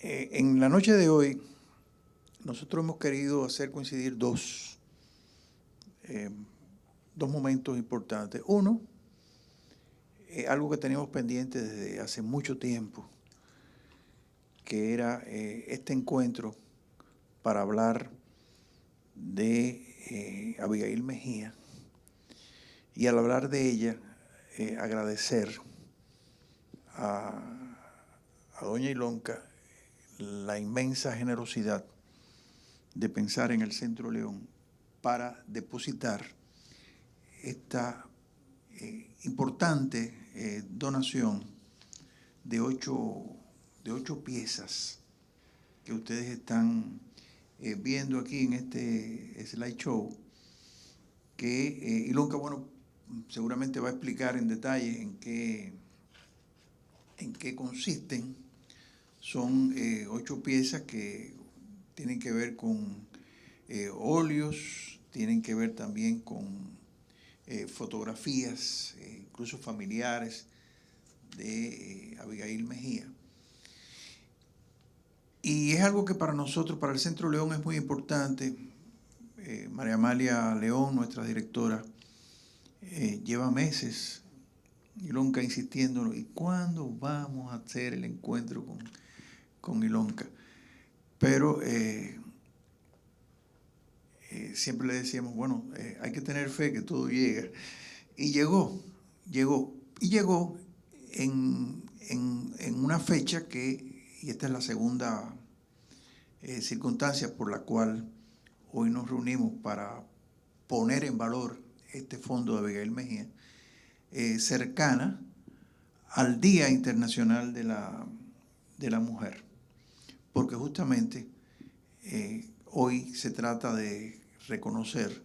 En la noche de hoy, nosotros hemos querido hacer coincidir dos momentos importantes. Uno, algo que teníamos pendiente desde hace mucho tiempo, que era este encuentro para hablar de Abigail Mejía, y al hablar de ella, agradecer a doña Ilonka la inmensa generosidad de pensar en el Centro León para depositar esta importante donación de ocho piezas que ustedes están viendo aquí en este slideshow, que Ilonka, bueno, seguramente va a explicar en detalle en qué consisten. Son 8 piezas que tienen que ver con óleos, tienen que ver también con fotografías, incluso familiares, de Abigail Mejía. Y es algo que para nosotros, para el Centro León, es muy importante. María Amalia León, nuestra directora, lleva meses, Ilonka, insistiendo, ¿y cuándo vamos a hacer el encuentro con Ilonka? Pero siempre le decíamos, bueno, hay que tener fe que todo llega. Y llegó en una fecha y esta es la segunda circunstancia por la cual hoy nos reunimos para poner en valor este fondo de Abigail Mejía, cercana al Día Internacional de la Mujer, porque justamente hoy se trata de reconocer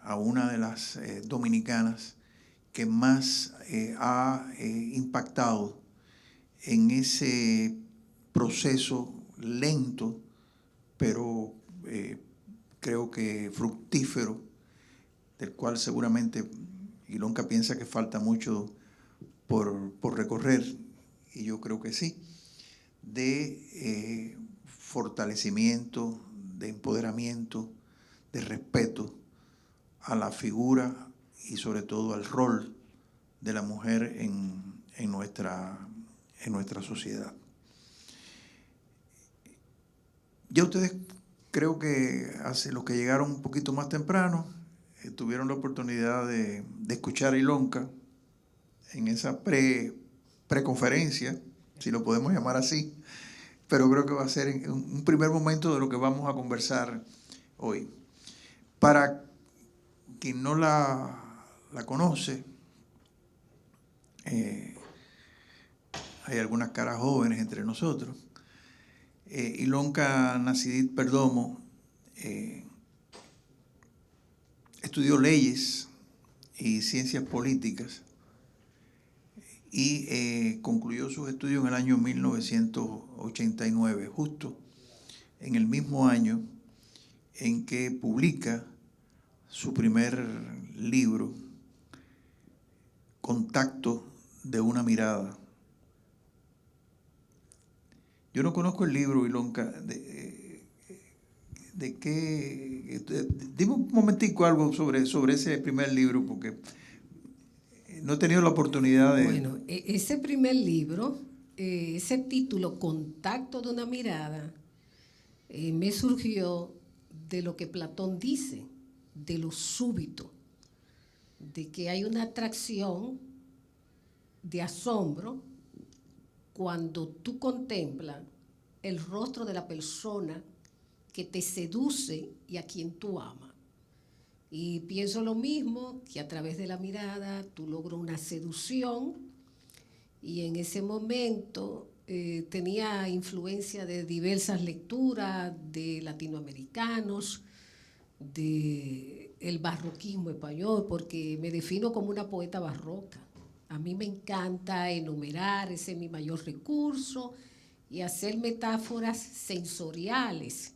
a una de las dominicanas que más ha impactado en ese proceso lento, pero creo que fructífero, del cual seguramente Ilonka piensa que falta mucho por recorrer, y yo creo que sí, de fortalecimiento, de empoderamiento, de respeto a la figura y sobre todo al rol de la mujer en nuestra sociedad. Ya ustedes, creo que los que llegaron un poquito más temprano, tuvieron la oportunidad de escuchar a Ilonka en esa preconferencia, si lo podemos llamar así, pero creo que va a ser un primer momento de lo que vamos a conversar hoy. Para quien no la conoce, hay algunas caras jóvenes entre nosotros. Ilonka Nacidit Perdomo estudió leyes y ciencias políticas y concluyó sus estudios en el año 1989, justo en el mismo año en que publica su primer libro, Contacto de una mirada. Yo no conozco el libro, Ilonka, de qué. Dime un momentico algo sobre ese primer libro, porque no he tenido la oportunidad de... Bueno, ese primer libro, ese título, Contacto de una mirada, me surgió de lo que Platón dice, de lo súbito, de que hay una atracción de asombro cuando tú contemplas el rostro de la persona que te seduce y a quien tú amas. Y pienso lo mismo, que a través de la mirada tú logras una seducción, y en ese momento tenía influencia de diversas lecturas de latinoamericanos, del barroquismo español, porque me defino como una poeta barroca. A mí me encanta enumerar, ese es mi mayor recurso, y hacer metáforas sensoriales.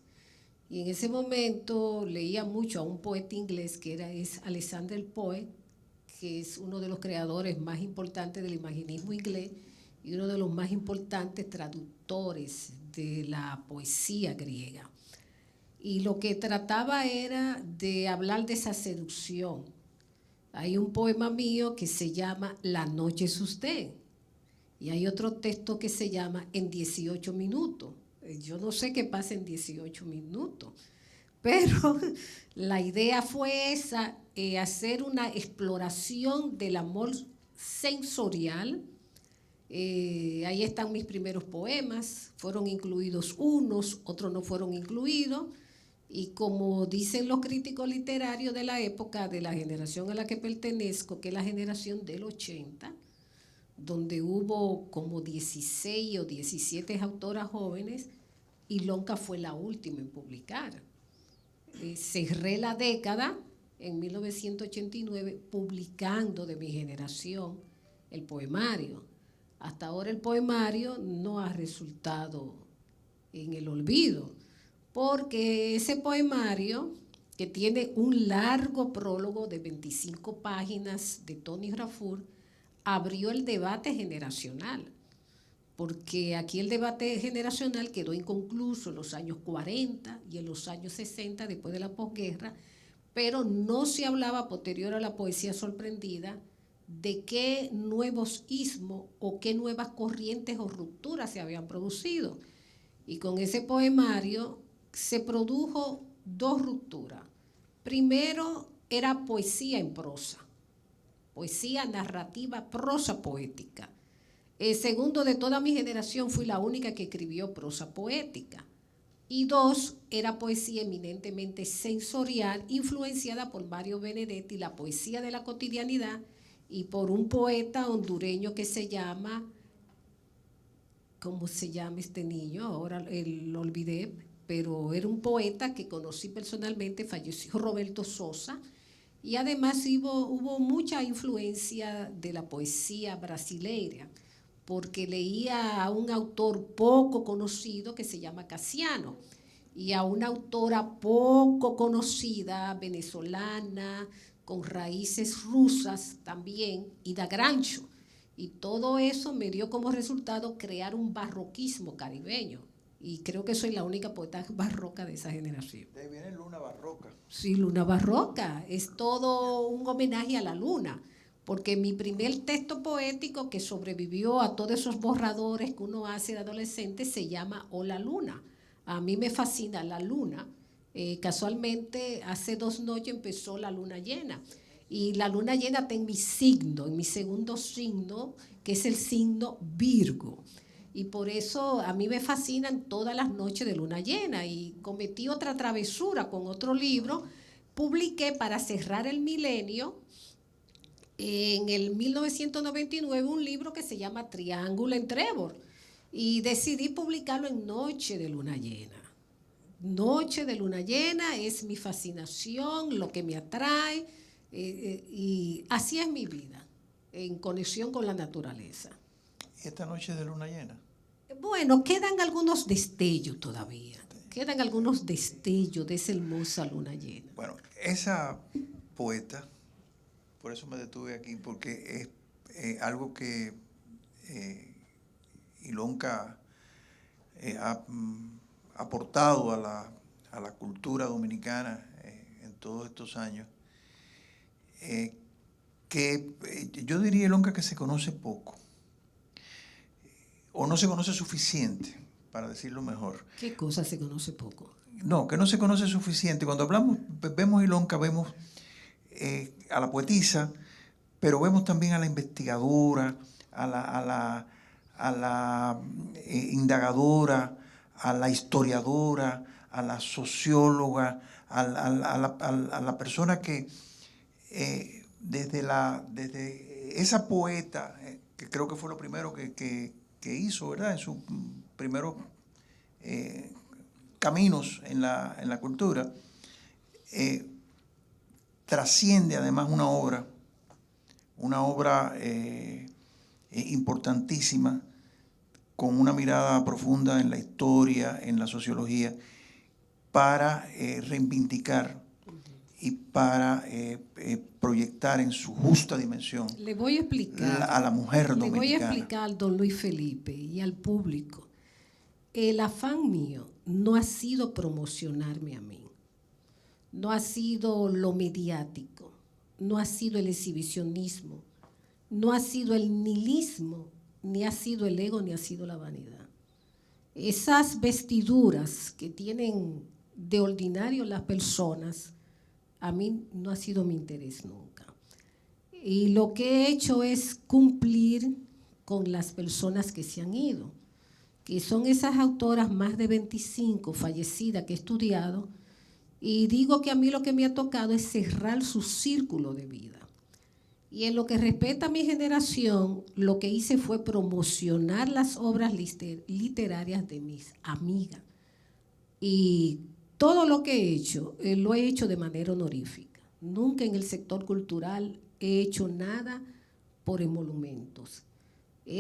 Y en ese momento leía mucho a un poeta inglés que es Alexander Poe, que es uno de los creadores más importantes del imaginismo inglés y uno de los más importantes traductores de la poesía griega. Y lo que trataba era de hablar de esa seducción. Hay un poema mío que se llama La noche es usted. Y hay otro texto que se llama En 18 minutos. Yo no sé qué pasa en 18 minutos, pero la idea fue esa, hacer una exploración del amor sensorial. Ahí están mis primeros poemas, fueron incluidos unos, otros no fueron incluidos, y como dicen los críticos literarios de la época, de la generación a la que pertenezco, que es la generación del 80, donde hubo como 16 o 17 autoras jóvenes, y Ilonka fue la última en publicar. Cerré la década en 1989 publicando de mi generación el poemario. Hasta ahora el poemario no ha resultado en el olvido, porque ese poemario, que tiene un largo prólogo de 25 páginas de Tony Raffour, abrió el debate generacional, porque aquí el debate generacional quedó inconcluso en los años 40 y en los años 60, después de la posguerra, pero no se hablaba, posterior a la poesía sorprendida, de qué nuevos ismos o qué nuevas corrientes o rupturas se habían producido. Y con ese poemario se produjo dos rupturas. Primero era poesía en prosa, poesía narrativa, prosa poética. Segundo, de toda mi generación fui la única que escribió prosa poética. Y dos, era poesía eminentemente sensorial, influenciada por Mario Benedetti, la poesía de la cotidianidad, y por un poeta hondureño que se llama, ¿cómo se llama este niño? Ahora lo olvidé, pero era un poeta que conocí personalmente, falleció, Roberto Sosa, y además hubo mucha influencia de la poesía brasileira, porque leía a un autor poco conocido que se llama Casiano, y a una autora poco conocida, venezolana, con raíces rusas también, Ida Grancho. Y todo eso me dio como resultado crear un barroquismo caribeño. Y creo que soy la única poeta barroca de esa generación. De ahí viene Luna Barroca. Sí, Luna Barroca. Es todo un homenaje a la luna. Porque mi primer texto poético que sobrevivió a todos esos borradores que uno hace de adolescente se llama Hola Luna. A mí me fascina la luna. Casualmente, hace 2 noches empezó la luna llena. Y la luna llena está en mi signo, en mi segundo signo, que es el signo Virgo. Y por eso a mí me fascinan todas las noches de luna llena. Y cometí otra travesura con otro libro. Publiqué para cerrar el milenio, en el 1999, un libro que se llama Triángulo en Trébol. Y decidí publicarlo en Noche de Luna Llena. Noche de Luna Llena es mi fascinación, lo que me atrae, y así es mi vida, en conexión con la naturaleza. ¿Y esta noche de luna llena? Bueno, quedan algunos destellos todavía, quedan algunos destellos de esa hermosa luna llena. Bueno, esa poeta, por eso me detuve aquí, porque es algo que Ilonka ha aportado a la cultura dominicana en todos estos años, yo diría, Ilonka, que se conoce poco, o no se conoce suficiente, para decirlo mejor. ¿Qué cosa se conoce poco? No, que no se conoce suficiente. Cuando hablamos, vemos Ilonka, vemos a la poetisa, pero vemos también a la investigadora, a la indagadora, a la historiadora, a la socióloga, a la persona que desde esa poeta, que creo que fue lo primero que hizo, ¿verdad?, en sus primeros caminos en la cultura, trasciende además una obra importantísima, con una mirada profunda en la historia, en la sociología, para reivindicar y para proyectar en su justa dimensión Le voy a explicar a la mujer dominicana. Le voy a explicar al don Luis Felipe y al público. el afán mío no ha sido promocionarme a mí, no ha sido lo mediático, no ha sido el exhibicionismo, no ha sido el nihilismo, ni ha sido el ego, ni ha sido la vanidad. Esas vestiduras que tienen de ordinario las personas, a mí no ha sido mi interés nunca. Y lo que he hecho es cumplir con las personas que se han ido, que son esas autoras, más de 25 fallecidas que he estudiado, y digo que a mí lo que me ha tocado es cerrar su círculo de vida. Y en lo que respecta a mi generación, lo que hice fue promocionar las obras literarias de mis amigas. Y todo lo que he hecho, lo he hecho de manera honorífica. Nunca en el sector cultural he hecho nada por emolumentos.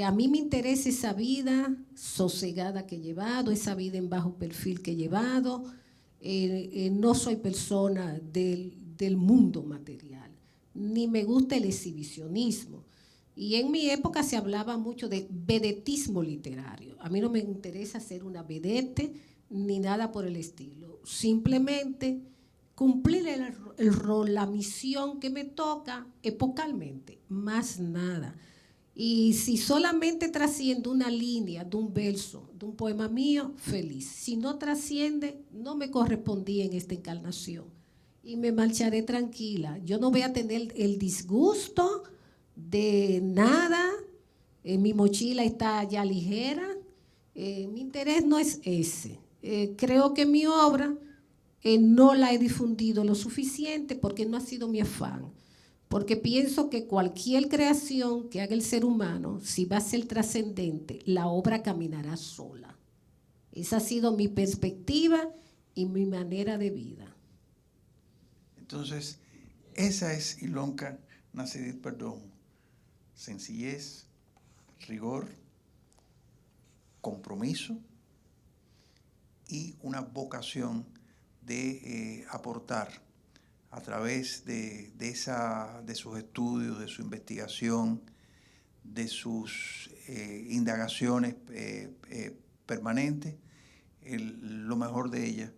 A mí me interesa esa vida sosegada que he llevado, esa vida en bajo perfil que he llevado. No soy persona del mundo material, ni me gusta el exhibicionismo. Y en mi época se hablaba mucho de vedetismo literario. A mí no me interesa ser una vedette ni nada por el estilo. Simplemente cumplir el rol, la misión que me toca epocalmente, más nada. Y si solamente trasciende una línea de un verso, de un poema mío, feliz. Si no trasciende, no me correspondía en esta encarnación. Y me marcharé tranquila. Yo no voy a tener el disgusto de nada. Mi mochila está ya ligera. Mi interés no es ese. Creo que mi obra no la he difundido lo suficiente porque no ha sido mi afán. Porque pienso que cualquier creación que haga el ser humano, si va a ser trascendente, la obra caminará sola. Esa ha sido mi perspectiva y mi manera de vida. Entonces, esa es Ilonka Nassedit Perdomo. Sencillez, rigor, compromiso y una vocación de aportar a través de sus estudios, de su investigación, de sus indagaciones permanentes, lo mejor de ella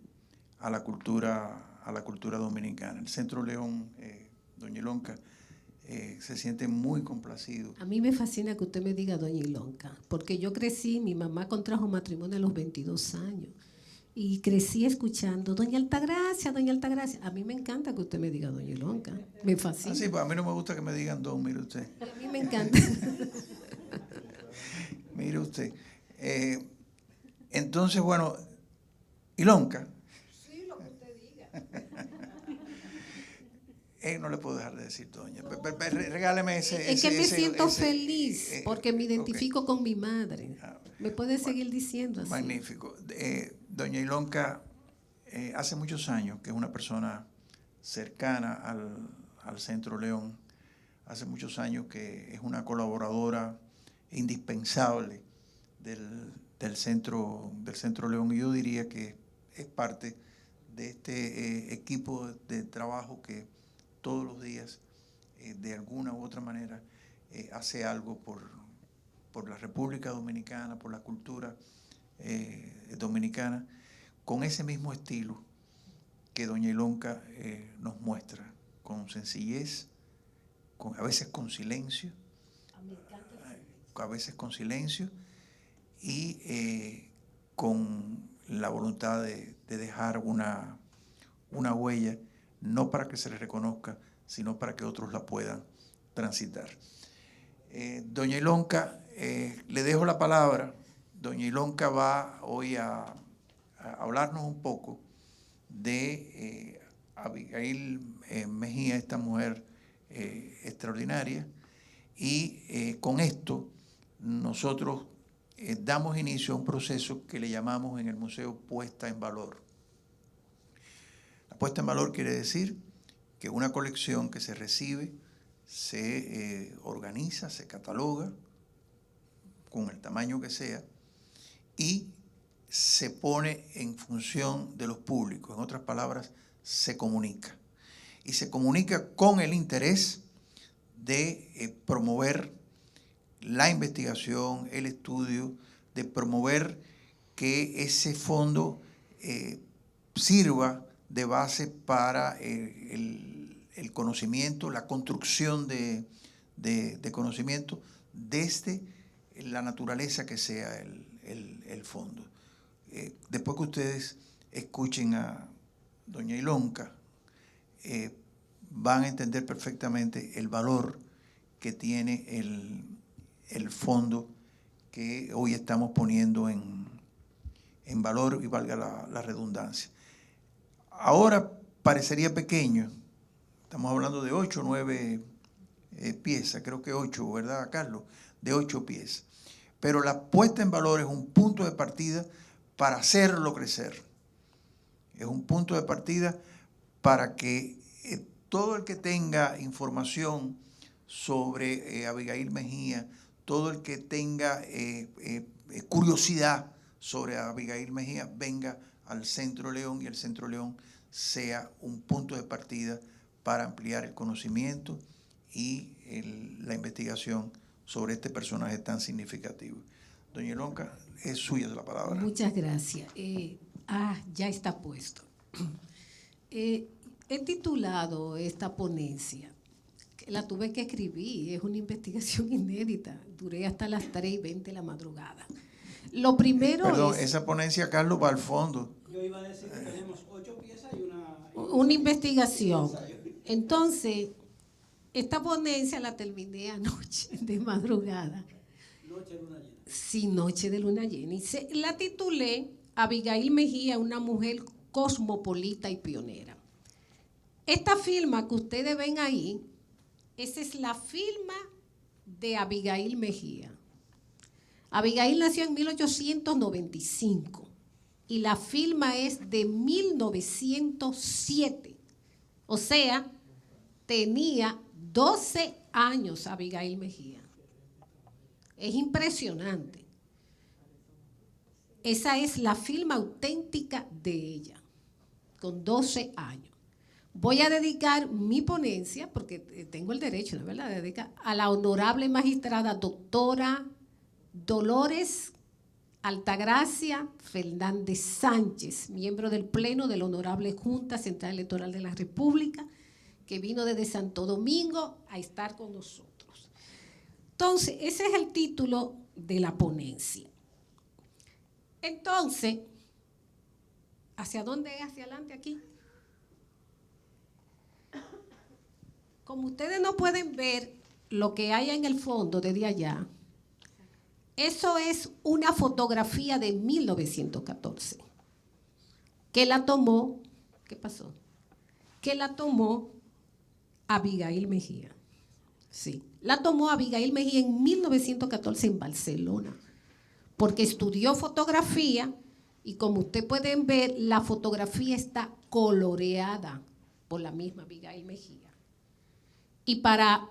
a la cultura dominicana. El Centro León, doña Ilonka, se siente muy complacido. A mí me fascina que usted me diga doña Ilonka, porque yo crecí, mi mamá contrajo matrimonio a los 22 años. Y crecí escuchando, doña Altagracia, doña Altagracia. A mí me encanta que usted me diga doña Ilonka. Me fascina. Sí, pues a mí no me gusta que me digan don, mire usted. A mí me encanta. Mire usted. Entonces, bueno, Ilonka. Sí, lo que usted diga. No le puedo dejar de decir doña. Regáleme ese. Es que me siento feliz porque me identifico con mi madre. ¿Me puede seguir diciendo así? Magnífico. Doña Ilonka, hace muchos años que es una persona cercana al Centro León, hace muchos años que es una colaboradora indispensable del Centro León, y yo diría que es parte de este equipo de trabajo que todos los días, de alguna u otra manera, hace algo por la República Dominicana, por la cultura dominicana, con ese mismo estilo que doña Ilonka nos muestra, con sencillez, a veces con silencio, y con la voluntad de dejar una huella, no para que se le reconozca, sino para que otros la puedan transitar. Doña Ilonka, le dejo la palabra. Doña Ilonka va hoy a hablarnos un poco de Abigail Mejía, esta mujer extraordinaria, y con esto nosotros damos inicio a un proceso que le llamamos en el museo puesta en valor. La puesta en valor quiere decir que una colección que se recibe se organiza, se cataloga con el tamaño que sea y se pone en función de los públicos. En otras palabras, se comunica. Y se comunica con el interés de promover la investigación, el estudio, de promover que ese fondo sirva de base para el conocimiento, la construcción de conocimiento desde la naturaleza que sea el fondo. Después que ustedes escuchen a doña Ilonka, van a entender perfectamente el valor que tiene el fondo que hoy estamos poniendo en valor, y valga la redundancia. Ahora parecería pequeño, estamos hablando de 8 o 9 piezas, creo que 8, ¿verdad, Carlos? De 8 piezas. Pero la puesta en valor es un punto de partida para hacerlo crecer. Es un punto de partida para que todo el que tenga información sobre Abigail Mejía, todo el que tenga curiosidad sobre Abigail Mejía, venga al Centro León y el Centro León sea un punto de partida para ampliar el conocimiento y la investigación sobre este personaje tan significativo. Doña Ilonka, es suya la palabra. Muchas gracias. Ya está puesto. He titulado esta ponencia, que la tuve que escribir, es una investigación inédita, duré hasta las 3:20 de la madrugada. Lo primero Perdón, esa ponencia, Carlos, va al fondo. Yo iba a decir que tenemos 8 piezas y una investigación. Entonces, esta ponencia la terminé anoche, de madrugada. Noche de luna llena. Sí, noche de luna llena. Y la titulé Abigail Mejía, una mujer cosmopolita y pionera. Esta firma que ustedes ven ahí, esa es la firma de Abigail Mejía. Abigail nació en 1895 y la firma es de 1907. O sea, tenía 12 años Abigail Mejía. Es impresionante. Esa es la firma auténtica de ella, con 12 años. Voy a dedicar mi ponencia, porque tengo el derecho, ¿no es verdad?, de dedicar a la honorable magistrada doctora Dolores Altagracia Fernández Sánchez, miembro del Pleno de la Honorable Junta Central Electoral de la República, que vino desde Santo Domingo a estar con nosotros. Entonces, ese es el título de la ponencia. Entonces, ¿hacia dónde es? ¿Hacia adelante aquí? Como ustedes no pueden ver lo que hay en el fondo desde allá, eso es una fotografía de 1914, que la tomó, ¿qué pasó? Que la tomó Abigail Mejía. Sí, la tomó Abigail Mejía en 1914 en Barcelona, porque estudió fotografía y como ustedes pueden ver, la fotografía está coloreada por la misma Abigail Mejía. Y para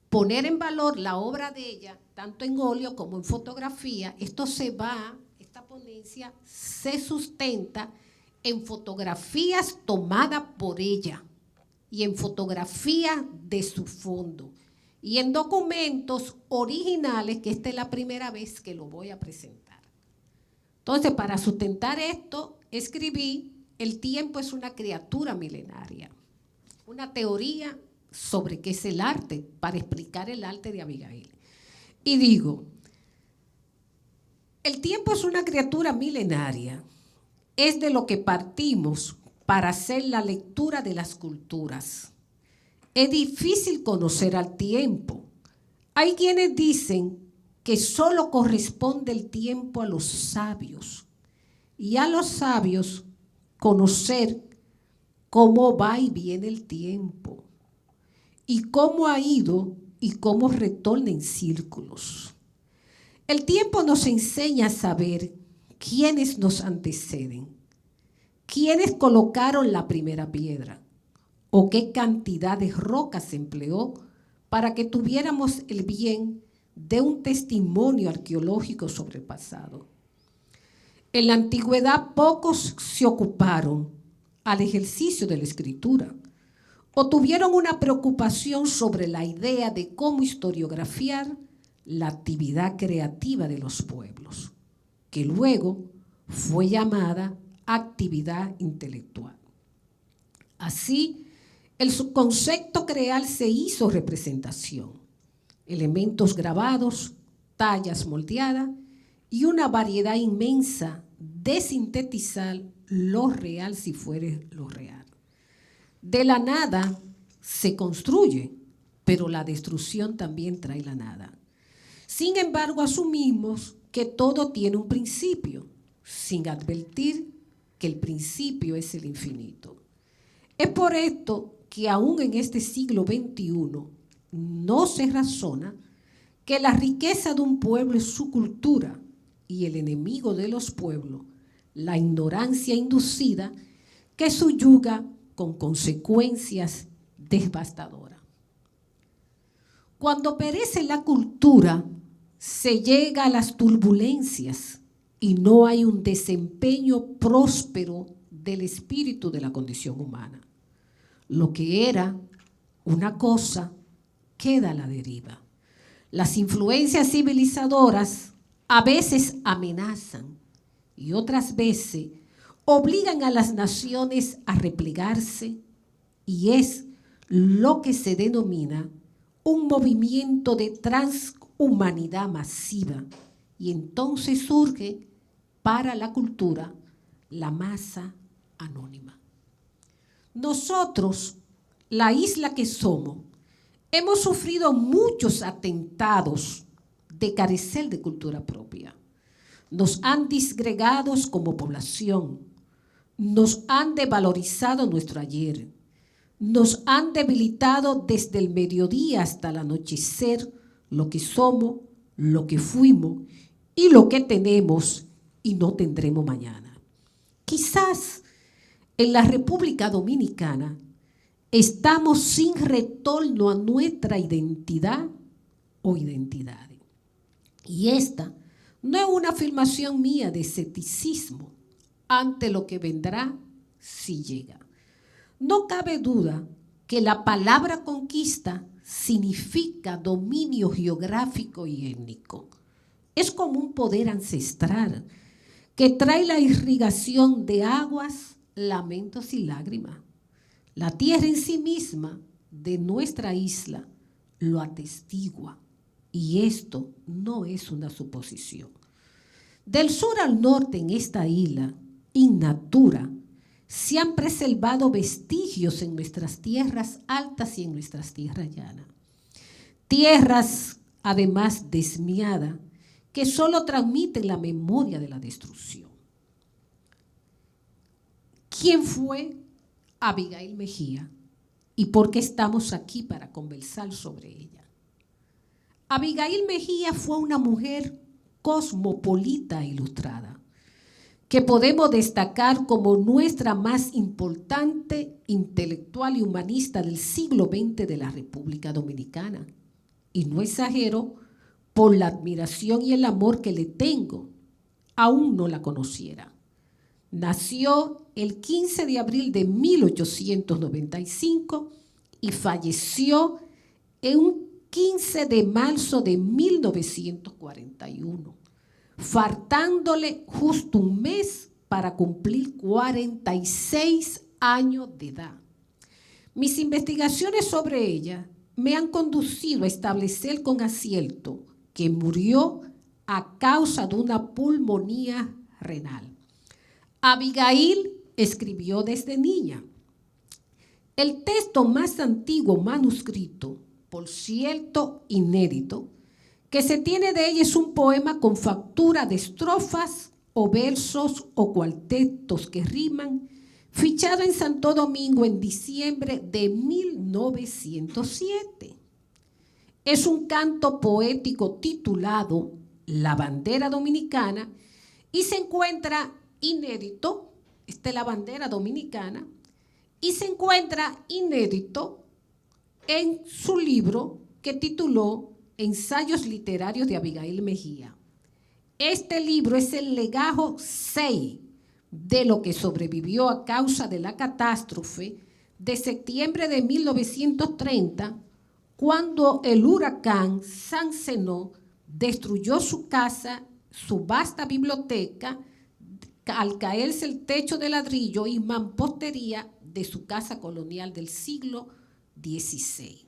poner en valor la obra de ella, tanto en óleo como en fotografía, esta ponencia se sustenta en fotografías tomadas por ella y en fotografías de su fondo y en documentos originales, que esta es la primera vez que lo voy a presentar. Entonces, para sustentar esto, escribí El tiempo es una criatura milenaria, una teoría sobre qué es el arte, para explicar el arte de Abigail. Y digo, el tiempo es una criatura milenaria, es de lo que partimos para hacer la lectura de las culturas. Es difícil conocer al tiempo. Hay quienes dicen que solo corresponde el tiempo a los sabios, y a los sabios conocer cómo va y viene el tiempo, y cómo ha ido y cómo retorna en círculos. El tiempo nos enseña a saber quiénes nos anteceden, quiénes colocaron la primera piedra o qué cantidad de rocas se empleó para que tuviéramos el bien de un testimonio arqueológico sobre el pasado. En la antigüedad pocos se ocuparon al ejercicio de la escritura o tuvieron una preocupación sobre la idea de cómo historiografiar la actividad creativa de los pueblos, que luego fue llamada actividad intelectual. Así, el subconcepto creal se hizo representación, elementos grabados, tallas moldeadas y una variedad inmensa de sintetizar lo real si fuere lo real. De la nada se construye, pero la destrucción también trae la nada. Sin embargo, asumimos que todo tiene un principio, sin advertir que el principio es el infinito. Es por esto que aún en este siglo XXI no se razona que la riqueza de un pueblo es su cultura y el enemigo de los pueblos, la ignorancia inducida que subyuga con consecuencias devastadoras. Cuando perece la cultura, se llega a las turbulencias y no hay un desempeño próspero del espíritu de la condición humana. Lo que era una cosa queda a la deriva. Las influencias civilizadoras a veces amenazan y otras veces obligan a las naciones a replegarse, y es lo que se denomina un movimiento de transhumanidad masiva, y entonces surge para la cultura la masa anónima. Nosotros, la isla que somos, hemos sufrido muchos atentados de carecer de cultura propia. Nos han disgregado como población, nos han devalorizado nuestro ayer, nos han debilitado desde el mediodía hasta el anochecer lo que somos, lo que fuimos y lo que tenemos y no tendremos mañana. Quizás en la República Dominicana estamos sin retorno a nuestra identidad o identidades. Y esta no es una afirmación mía de escepticismo ante lo que vendrá si llega. No cabe duda que la palabra conquista significa dominio geográfico y étnico. Es como un poder ancestral que trae la irrigación de aguas, lamentos y lágrimas. La tierra en sí misma de nuestra isla lo atestigua, y esto no es una suposición. Del sur al norte en esta isla, in natura, se han preservado vestigios en nuestras tierras altas y en nuestras tierras llanas. Tierras, además, desmiadas, que solo transmiten la memoria de la destrucción. ¿Quién fue Abigail Mejía y por qué estamos aquí para conversar sobre ella? Abigail Mejía fue una mujer cosmopolita e ilustrada, que podemos destacar como nuestra más importante intelectual y humanista del siglo XX de la República Dominicana. Y no exagero por la admiración y el amor que le tengo, aún no la conociera. Nació el 15 de abril de 1895 y falleció en un 15 de marzo de 1941, faltándole justo un mes para cumplir 46 años de edad. Mis investigaciones sobre ella me han conducido a establecer con acierto que murió a causa de una pulmonía renal. Abigail escribió desde niña. El texto más antiguo manuscrito, por cierto inédito, que se tiene de ella es un poema con factura de estrofas o versos o cuartetos que riman, fichado en Santo Domingo en diciembre de 1907. Es un canto poético titulado La bandera dominicana y se encuentra inédito, esta es la bandera dominicana, y se encuentra inédito en su libro que tituló Ensayos literarios de Abigail Mejía. Este libro es el legajo 6 de lo que sobrevivió a causa de la catástrofe de septiembre de 1930, cuando el huracán San Zenón destruyó su casa, su vasta biblioteca, al caerse el techo de ladrillo y mampostería de su casa colonial del siglo XVI.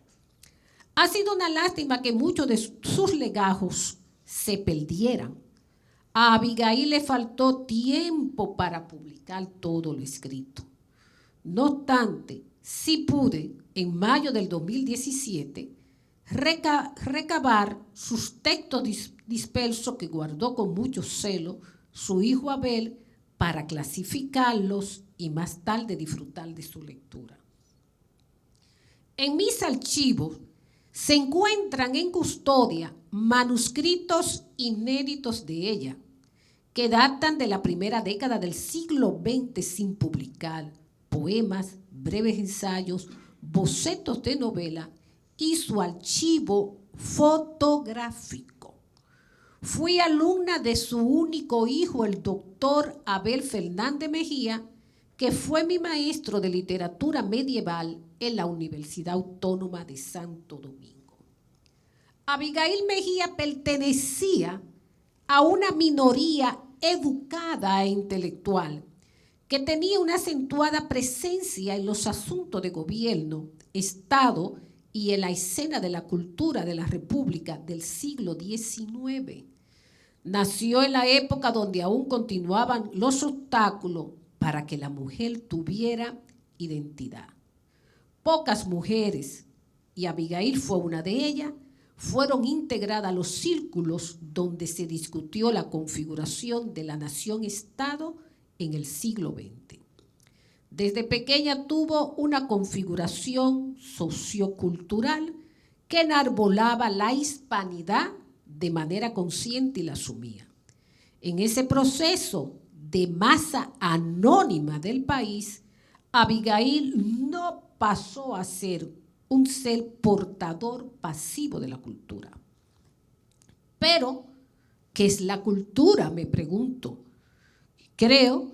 Ha sido una lástima que muchos de sus legajos se perdieran. A Abigail le faltó tiempo para publicar todo lo escrito. No obstante, sí pude, en mayo del 2017, recabar sus textos dispersos que guardó con mucho celo su hijo Abel para clasificarlos y más tarde disfrutar de su lectura. En mis archivos se encuentran en custodia manuscritos inéditos de ella, que datan de la primera década del siglo XX sin publicar, poemas, breves ensayos, bocetos de novela y su archivo fotográfico. Fui alumna de su único hijo, el doctor Abel Fernández Mejía, que fue mi maestro de literatura medieval en la Universidad Autónoma de Santo Domingo. Abigail Mejía pertenecía a una minoría educada e intelectual que tenía una acentuada presencia en los asuntos de gobierno, Estado y en la escena de la cultura de la República del siglo XIX. Nació en la época donde aún continuaban los obstáculos para que la mujer tuviera identidad. Pocas mujeres, y Abigail fue una de ellas, fueron integradas a los círculos donde se discutió la configuración de la nación-estado en el siglo XX. Desde pequeña tuvo una configuración sociocultural que enarbolaba la hispanidad de manera consciente y la asumía. En ese proceso de masa anónima del país, Abigail no pasó a ser un ser portador pasivo de la cultura. Pero, ¿qué es la cultura? Me pregunto. Creo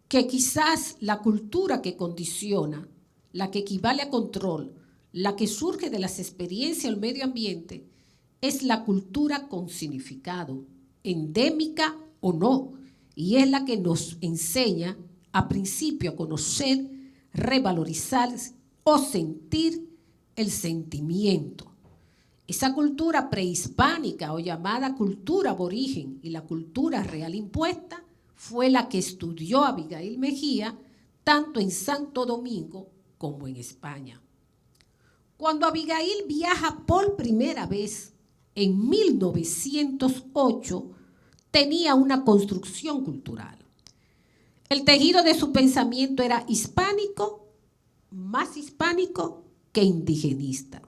que quizás la cultura que condiciona, la que equivale a control, la que surge de las experiencias del medio ambiente, es la cultura con significado, endémica o no, y es la que nos enseña a principio a conocer, revalorizar o sentir el sentimiento. Esa cultura prehispánica o llamada cultura aborigen y la cultura real impuesta fue la que estudió Abigail Mejía tanto en Santo Domingo como en España. Cuando Abigail viaja por primera vez en 1908, tenía una construcción cultural. El tejido de su pensamiento era hispánico, más hispánico que indigenista,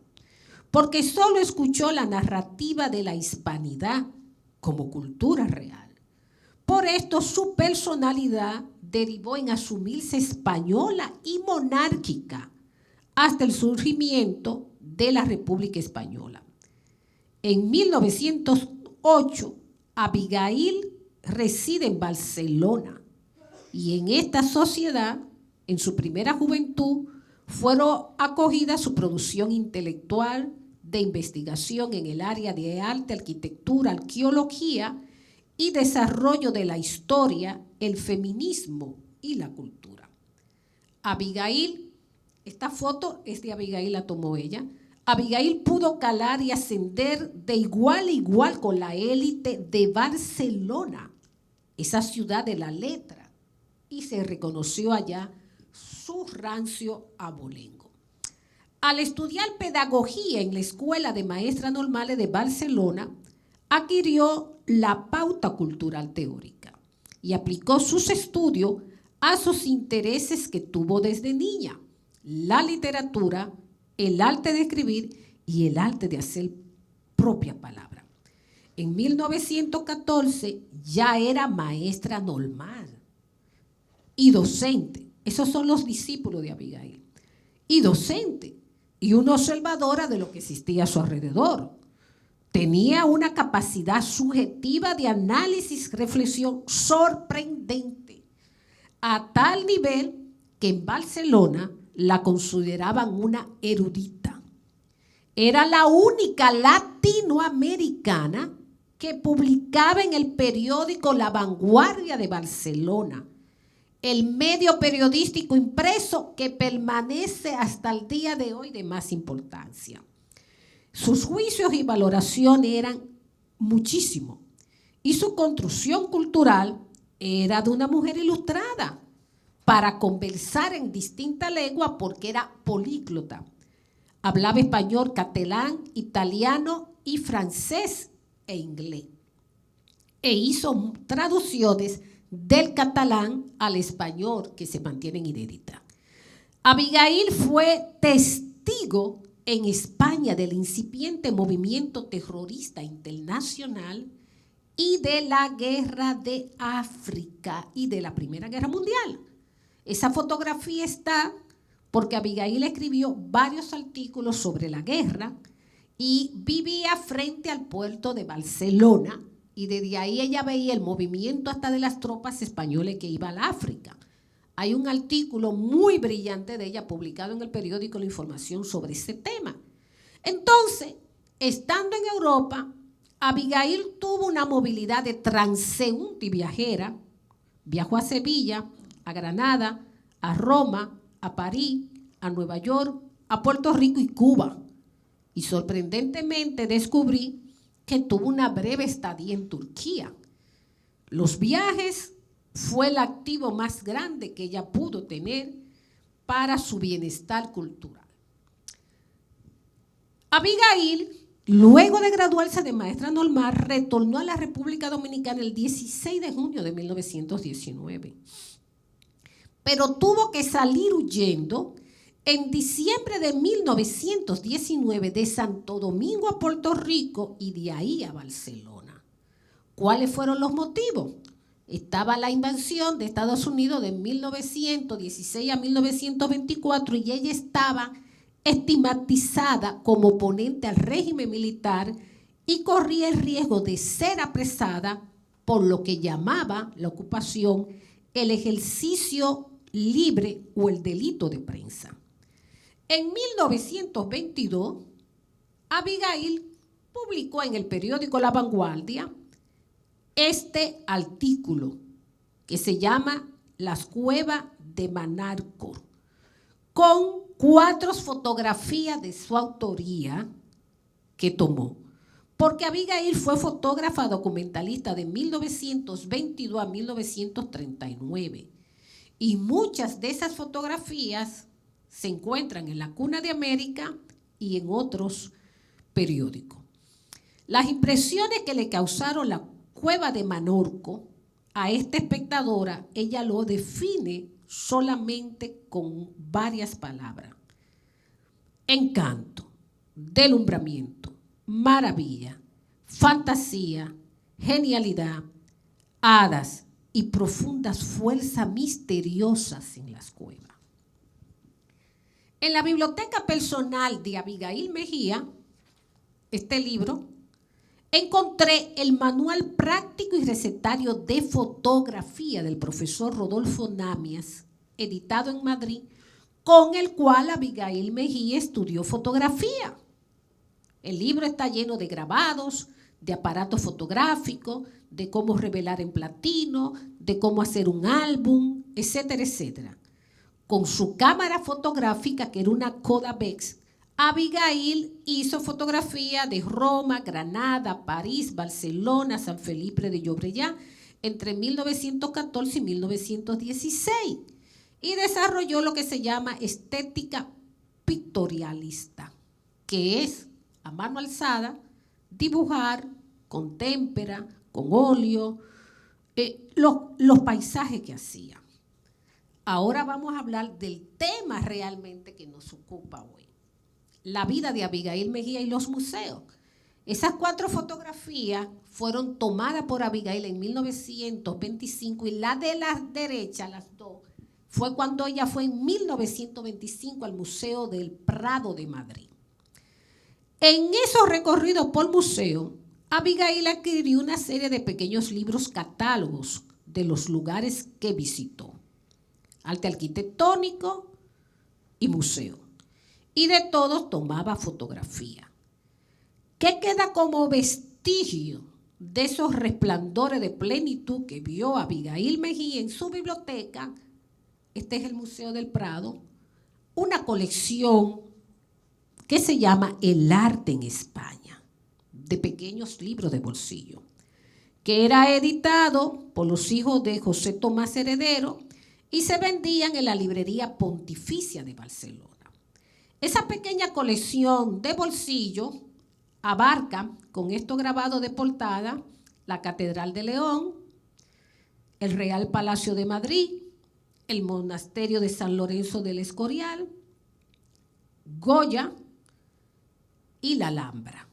porque solo escuchó la narrativa de la hispanidad como cultura real. Por esto su personalidad derivó en asumirse española y monárquica hasta el surgimiento de la República Española. En 1908, Abigail reside en Barcelona y en esta sociedad, en su primera juventud, fueron acogidas su producción intelectual de investigación en el área de arte, arquitectura, arqueología y desarrollo de la historia, el feminismo y la cultura. Abigail, esta foto es de Abigail, la tomó ella. Abigail pudo calar y ascender de igual a igual con la élite de Barcelona, esa ciudad de la letra, y se reconoció allá su rancio abolengo. Al estudiar pedagogía en la Escuela de Maestras Normales de Barcelona, adquirió la pauta cultural teórica y aplicó sus estudios a sus intereses que tuvo desde niña: la literatura, el arte de escribir y el arte de hacer propia palabra. En 1914 ya era maestra normal y docente. Esos son los discípulos de Abigail. Y docente y una observadora de lo que existía a su alrededor. Tenía una capacidad subjetiva de análisis, reflexión sorprendente, a tal nivel que en Barcelona la consideraban una erudita. Era la única latinoamericana que publicaba en el periódico La Vanguardia de Barcelona, el medio periodístico impreso que permanece hasta el día de hoy de más importancia. Sus juicios y valoraciones eran muchísimos y su construcción cultural era de una mujer ilustrada para conversar en distinta lengua porque era políglota. Hablaba español, catalán, italiano y francés e inglés. E hizo traducciones del catalán al español que se mantienen inéditas. Abigail fue testigo en España del incipiente movimiento terrorista internacional y de la guerra de África y de la Primera Guerra Mundial. Esa fotografía está porque Abigail escribió varios artículos sobre la guerra y vivía frente al puerto de Barcelona y desde ahí ella veía el movimiento hasta de las tropas españolas que iban al África. Hay un artículo muy brillante de ella publicado en el periódico La Información sobre ese tema. Entonces, estando en Europa, Abigail tuvo una movilidad de transeúnte y viajera. Viajó a Sevilla, a Granada, a Roma, a París, a Nueva York, a Puerto Rico y Cuba. Y sorprendentemente descubrí que tuvo una breve estadía en Turquía. Los viajes fue el activo más grande que ella pudo tener para su bienestar cultural. Abigail, luego de graduarse de maestra normal, retornó a la República Dominicana el 16 de junio de 1919. Pero tuvo que salir huyendo en diciembre de 1919 de Santo Domingo a Puerto Rico y de ahí a Barcelona. ¿Cuáles fueron los motivos? Estaba la invasión de Estados Unidos de 1916 a 1924 y ella estaba estigmatizada como oponente al régimen militar y corría el riesgo de ser apresada por lo que llamaba la ocupación el ejercicio libre o el delito de prensa. En 1922, Abigail publicó en el periódico La Vanguardia este artículo que se llama Las cuevas de Manarco, con 4 fotografías de su autoría que tomó. Porque Abigail fue fotógrafa documentalista de 1922 a 1939. Y muchas de esas fotografías se encuentran en La Cuna de América y en otros periódicos. Las impresiones que le causaron la cueva de Manarco a esta espectadora, ella lo define solamente con varias palabras. Encanto, deslumbramiento, maravilla, fantasía, genialidad, hadas y profundas fuerzas misteriosas en las cuevas. En la biblioteca personal de Abigail Mejía, este libro, encontré el manual práctico y recetario de fotografía del profesor Rodolfo Namias, editado en Madrid, con el cual Abigail Mejía estudió fotografía. El libro está lleno de grabados, de aparatos fotográficos, de cómo revelar en platino, de cómo hacer un álbum, etcétera, etcétera. Con su cámara fotográfica, que era una Kodak, Abigail hizo fotografía de Roma, Granada, París, Barcelona, San Felipe de Llobregat entre 1914 y 1916 y desarrolló lo que se llama estética pictorialista, que es a mano alzada dibujar con témpera, con óleo, los paisajes que hacía. Ahora vamos a hablar del tema realmente que nos ocupa hoy. La vida de Abigail Mejía y los museos. Esas 4 fotografías fueron tomadas por Abigail en 1925 y la de la derecha, las 2, fue cuando ella fue en 1925 al Museo del Prado de Madrid. En esos recorridos por museo, Abigail adquirió una serie de pequeños libros catálogos de los lugares que visitó. Arte arquitectónico y museo. Y de todos tomaba fotografía. ¿Qué queda como vestigio de esos resplandores de plenitud que vio Abigail Mejía en su biblioteca, este es el Museo del Prado, una colección que se llama El arte en España, de pequeños libros de bolsillo, que era editado por los hijos de José Tomás Heredero y se vendían en la librería Pontificia de Barcelona. Esa pequeña colección de bolsillo abarca, con esto grabado de portada, la Catedral de León, el Real Palacio de Madrid, el Monasterio de San Lorenzo del Escorial, Goya y la Alhambra.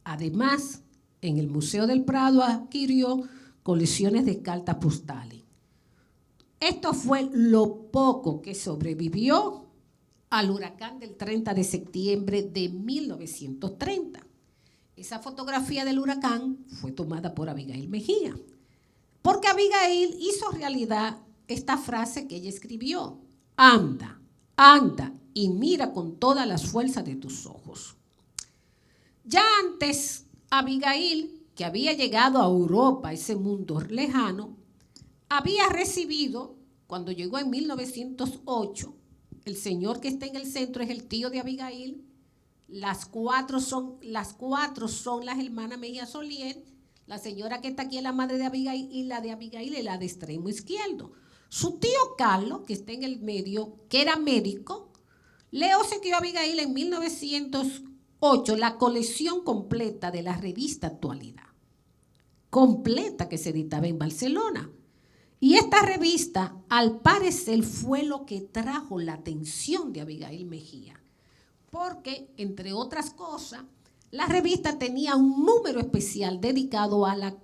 Además, en el Museo del Prado adquirió colecciones de cartas postales. Esto fue lo poco que sobrevivió al huracán del 30 de septiembre de 1930. Esa fotografía del huracán fue tomada por Abigail Mejía, porque Abigail hizo realidad esta frase que ella escribió: anda, anda y mira con todas las fuerzas de tus ojos. Ya antes, Abigail, que había llegado a Europa, ese mundo lejano, había recibido, cuando llegó en 1908, el señor que está en el centro es el tío de Abigail. Las cuatro son las hermanas Mejía Solier. La señora que está aquí es la madre de Abigail y la de Abigail es la de extremo izquierdo. Su tío Carlos, que está en el medio, que era médico, le obsequió a Abigail en 1908 la colección completa de la revista Actualidad, completa, que se editaba en Barcelona. Y esta revista, al parecer, fue lo que trajo la atención de Abigail Mejía, porque, entre otras cosas, la revista tenía un número especial dedicado a la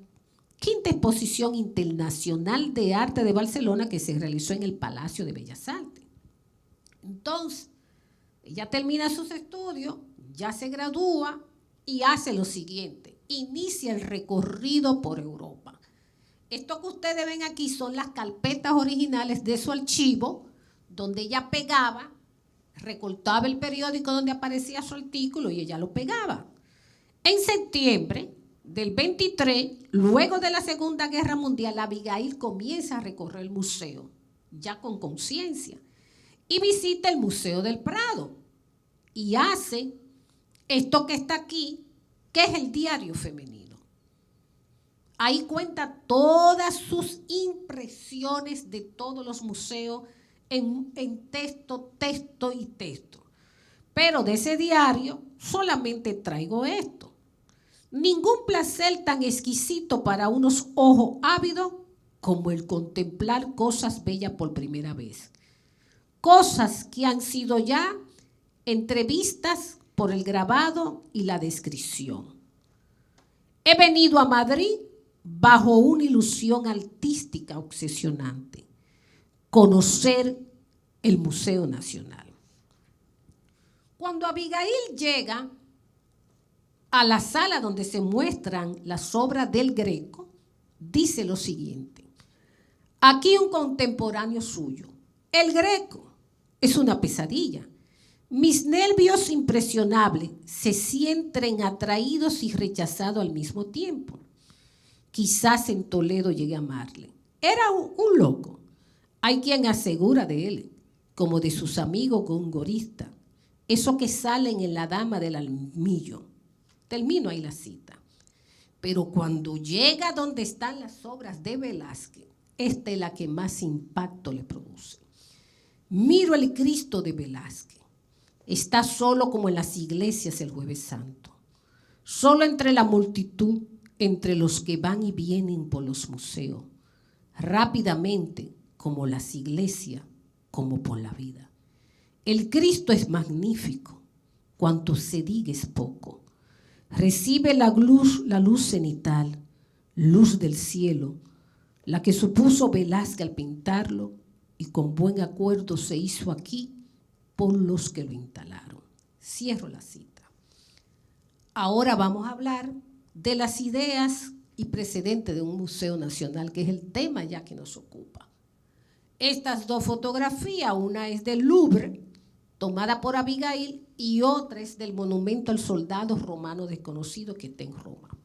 quinta exposición internacional de arte de Barcelona que se realizó en el Palacio de Bellas Artes. Entonces, ella termina sus estudios, ya se gradúa y hace lo siguiente: inicia el recorrido por Europa. Esto que ustedes ven aquí son las carpetas originales de su archivo, donde ella pegaba, recortaba el periódico donde aparecía su artículo y ella lo pegaba. En septiembre del 23, luego de la Segunda Guerra Mundial, Abigail comienza a recorrer el museo, ya con conciencia, y visita el Museo del Prado y hace esto que está aquí, que es el diario femenino. Ahí cuenta todas sus impresiones de todos los museos en texto. Pero de ese diario solamente traigo esto. Ningún placer tan exquisito para unos ojos ávidos como el contemplar cosas bellas por primera vez. Cosas que han sido ya entrevistas por el grabado y la descripción. He venido a Madrid bajo una ilusión artística obsesionante: conocer el Museo Nacional. Cuando Abigail llega a la sala donde se muestran las obras del Greco, dice lo siguiente: aquí un contemporáneo suyo, el Greco, es una pesadilla. Mis nervios impresionables se sienten atraídos y rechazados al mismo tiempo. Quizás en Toledo llegué a amarle. Era un loco. Hay quien asegura de él, como de sus amigos gongoristas, eso que salen en La Dama del Almillo. Termino ahí la cita. Pero cuando llega donde están las obras de Velázquez, esta es la que más impacto le produce. Miro el Cristo de Velázquez. Está solo como en las iglesias el Jueves Santo. Solo entre la multitud, entre los que van y vienen por los museos. Rápidamente, como las iglesias, como por la vida. El Cristo es magnífico, cuanto se diga es poco. Recibe la luz cenital, luz del cielo, la que supuso Velázquez al pintarlo y con buen acuerdo se hizo aquí por los que lo instalaron. Cierro la cita. Ahora vamos a hablar de las ideas y precedentes de un museo nacional, que es el tema ya que nos ocupa. Estas dos fotografías, una es del Louvre, tomada por Abigail, y otra es del monumento al soldado romano desconocido que está en Roma.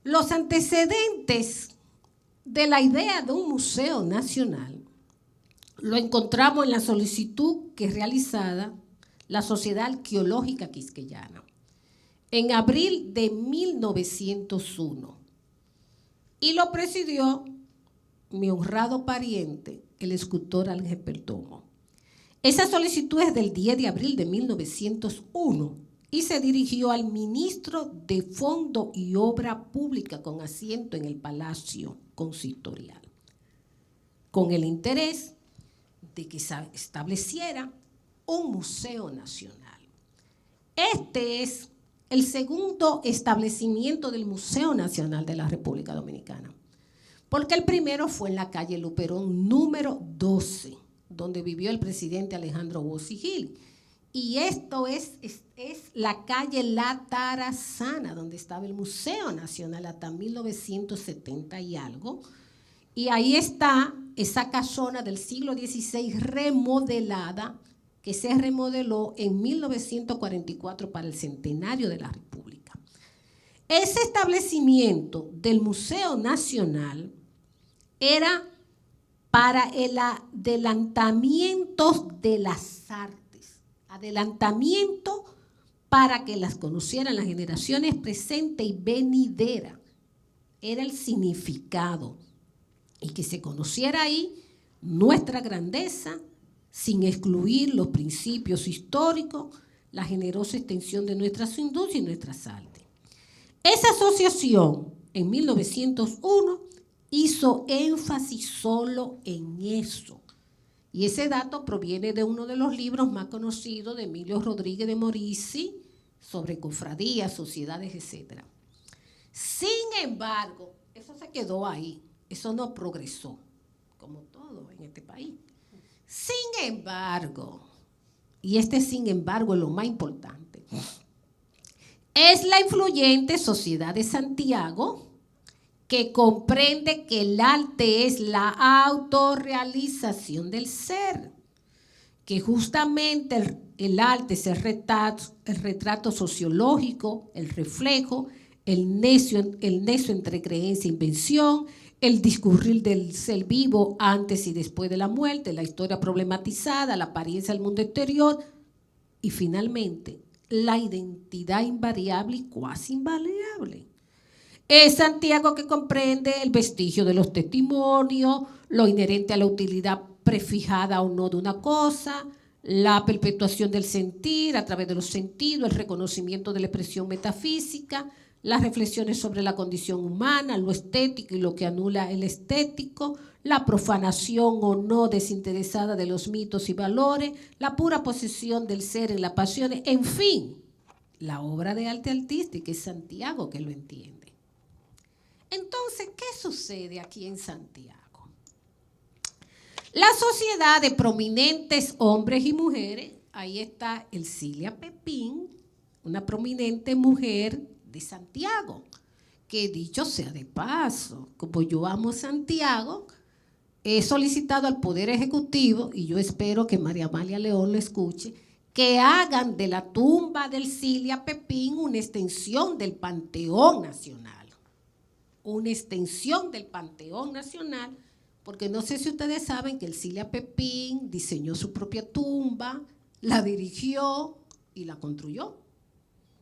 Los antecedentes de la idea de un museo nacional lo encontramos en la solicitud que realizada la Sociedad Arqueológica Quisqueyana en abril de 1901 y lo presidió mi honrado pariente, el escultor Ángel Perdomo. Esa solicitud es del 10 de abril de 1901 y se dirigió al ministro de Fondo y Obra Pública con asiento en el Palacio Consistorial, con el interés de que se estableciera un museo nacional. Este es el segundo establecimiento del Museo Nacional de la República Dominicana, porque el primero fue en la calle Luperón número 12, donde vivió el presidente Alejandro Bossi Gil. Y esto es la calle La Tarazana, donde estaba el Museo Nacional hasta 1970 y algo. Y ahí está esa casona del siglo XVI remodelada, que se remodeló en 1944 para el centenario de la República. Ese establecimiento del Museo Nacional era para el adelantamiento de las artes, adelantamiento para que las conocieran las generaciones presentes y venideras. Era el significado, y que se conociera ahí nuestra grandeza, sin excluir los principios históricos, la generosa extensión de nuestras industrias y nuestras artes. Esa asociación, en 1901, hizo énfasis solo en eso. Y ese dato proviene de uno de los libros más conocidos de Emilio Rodríguez de Morici, sobre cofradías, sociedades, etc. Sin embargo, eso se quedó ahí, eso no progresó, como todo en este país. Sin embargo, y este sin embargo es lo más importante, es la influyente Sociedad de Santiago que comprende que el arte es la autorrealización del ser, que justamente el arte es el retrato sociológico, el reflejo, el nexo entre creencia e invención, el discurrir del ser vivo antes y después de la muerte, la historia problematizada, la apariencia del mundo exterior y finalmente la identidad invariable y cuasi invariable. Es Santiago que comprende el vestigio de los testimonios, lo inherente a la utilidad prefijada o no de una cosa, la perpetuación del sentir a través de los sentidos, el reconocimiento de la expresión metafísica, las reflexiones sobre la condición humana, lo estético y lo que anula el estético, la profanación o no desinteresada de los mitos y valores, la pura posesión del ser en las pasiones, en fin, la obra de arte artística es Santiago que lo entiende. Entonces, ¿qué sucede aquí en Santiago? La sociedad de prominentes hombres y mujeres, ahí está Elcilia Pepín, una prominente mujer de Santiago, que dicho sea de paso, como yo amo Santiago, he solicitado al Poder Ejecutivo, y yo espero que María Amalia León lo escuche, que hagan de la tumba de Elcilia Pepín una extensión del Panteón Nacional. Una extensión del Panteón Nacional, porque no sé si ustedes saben que Elcilia Pepín diseñó su propia tumba, la dirigió y la construyó.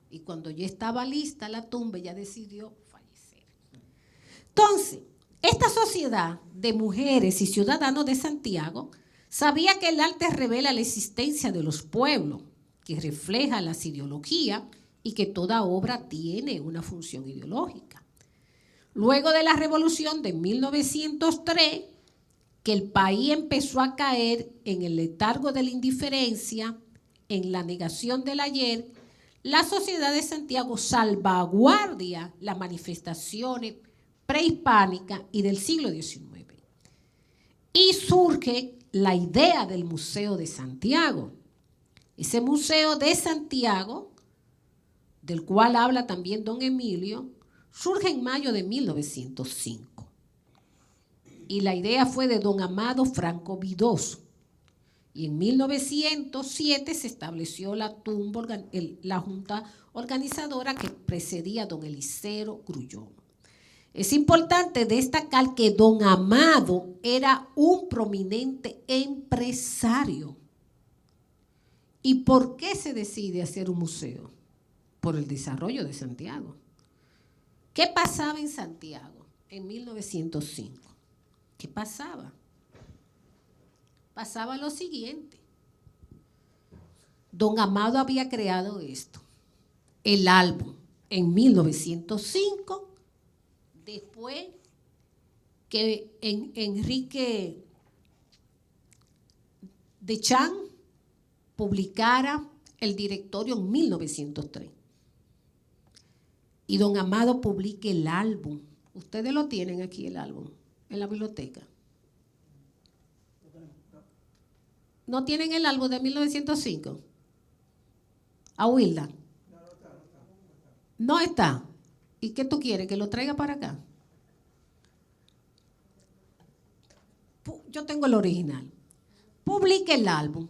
Y cuando ya estaba lista la tumba, ella decidió fallecer. Entonces, esta sociedad de mujeres y ciudadanos de Santiago sabía que el arte revela la existencia de los pueblos, que refleja las ideologías y que toda obra tiene una función ideológica. Luego de la revolución de 1903, que el país empezó a caer en el letargo de la indiferencia, en la negación del ayer, la sociedad de Santiago salvaguardia las manifestaciones prehispánicas y del siglo XIX. Y surge la idea del Museo de Santiago. Ese Museo de Santiago, del cual habla también don Emilio, surge en mayo de 1905. Y la idea fue de don Amado Franco Vidoso. Y en 1907 se estableció la junta organizadora que precedía a don Eliseo Grullón. Es importante destacar que don Amado era un prominente empresario. ¿Y por qué se decide hacer un museo? Por el desarrollo de Santiago. ¿Qué pasaba en Santiago en 1905? ¿Qué pasaba? Pasaba lo siguiente. Don Amado había creado esto, el álbum, en 1905, después que Enrique de Champ publicara el directorio en 1903. Y don Amado publica el álbum. Ustedes lo tienen aquí, el álbum, en la biblioteca. ¿No tienen el álbum de 1905? ¿A Wilda? No está. ¿Y qué tú quieres? ¿Que lo traiga para acá? Yo tengo el original. Publica el álbum.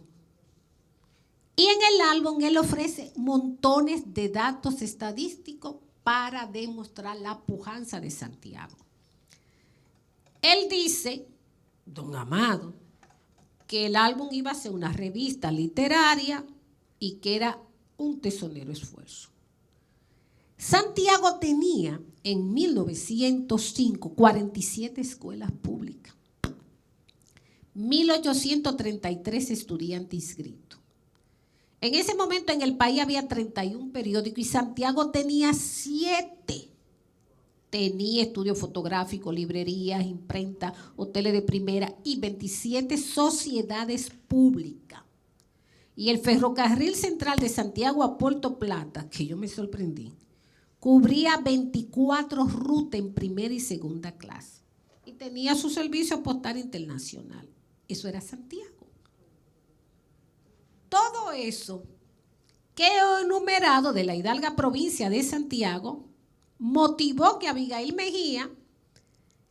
Y en el álbum él ofrece montones de datos estadísticos para demostrar la pujanza de Santiago. Él dice, don Amado, que el álbum iba a ser una revista literaria y que era un tesonero esfuerzo. Santiago tenía en 1905 47 escuelas públicas, 1.833 estudiantes inscritos. En ese momento en el país había 31 periódicos y Santiago tenía 7. Tenía estudios fotográficos, librerías, imprenta, hoteles de primera y 27 sociedades públicas. Y el ferrocarril central de Santiago a Puerto Plata, que yo me sorprendí, cubría 24 rutas en primera y segunda clase. Y tenía su servicio postal internacional. Eso era Santiago. Todo eso que he enumerado de la hidalga provincia de Santiago motivó que Abigail Mejía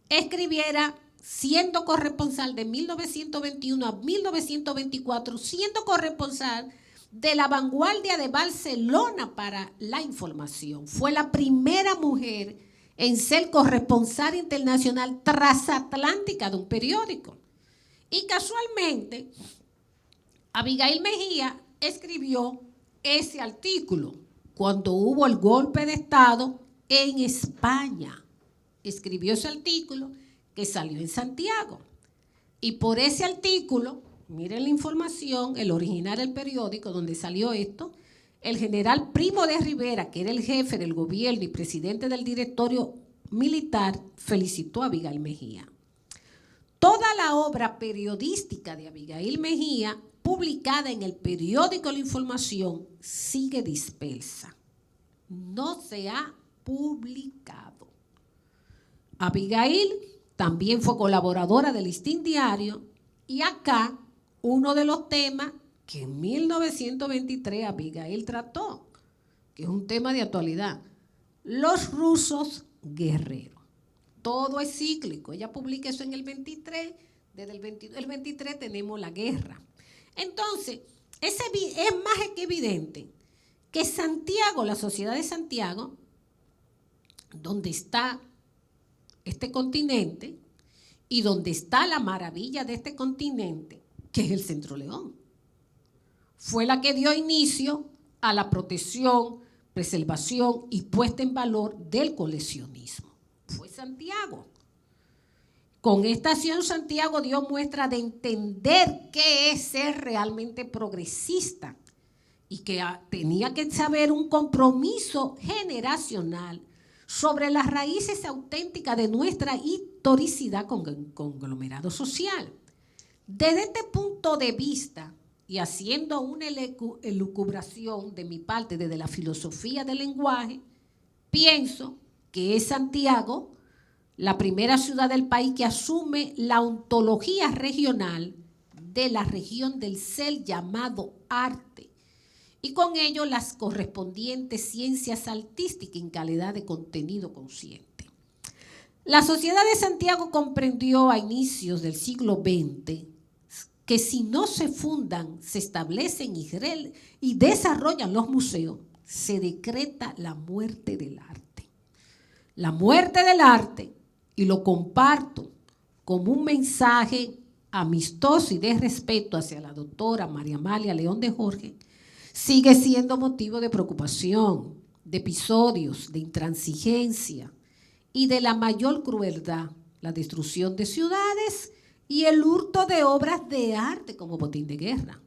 escribiera, siendo corresponsal de 1921 a 1924, siendo corresponsal de La Vanguardia de Barcelona para la información. Fue la primera mujer en ser corresponsal internacional transatlántica de un periódico. Y casualmente, Abigail Mejía escribió ese artículo cuando hubo el golpe de Estado en España. Escribió ese artículo que salió en Santiago. Y por ese artículo, miren la información, el original del periódico donde salió esto, el general Primo de Rivera, que era el jefe del gobierno y presidente del directorio militar, felicitó a Abigail Mejía. Toda la obra periodística de Abigail Mejía, publicada en el periódico La Información, sigue dispersa. No se ha publicado. Abigail también fue colaboradora del Listín Diario y acá uno de los temas que en 1923 Abigail trató, que es un tema de actualidad, los rusos guerreros. Todo es cíclico. Ella publica eso en el 23, desde el 23 tenemos la guerra. Entonces, es más que evidente que Santiago, la sociedad de Santiago, donde está este continente y donde está la maravilla de este continente, que es el Centro León, fue la que dio inicio a la protección, preservación y puesta en valor del coleccionismo. Fue Santiago. Con esta acción Santiago dio muestra de entender qué es ser realmente progresista y que tenía que saber un compromiso generacional sobre las raíces auténticas de nuestra historicidad con conglomerado social. Desde este punto de vista, y haciendo una elucubración de mi parte desde la filosofía del lenguaje, pienso que es Santiago la primera ciudad del país que asume la ontología regional de la región del ser llamado arte y con ello las correspondientes ciencias artísticas en calidad de contenido consciente. La sociedad de Santiago comprendió a inicios del siglo XX que si no se fundan, se establecen y desarrollan los museos, se decreta la muerte del arte. la muerte del arte, y lo comparto como un mensaje amistoso y de respeto hacia la doctora María Amalia León de Jorge, sigue siendo motivo de preocupación, de episodios de intransigencia y de la mayor crueldad, la destrucción de ciudades y el hurto de obras de arte como botín de guerra.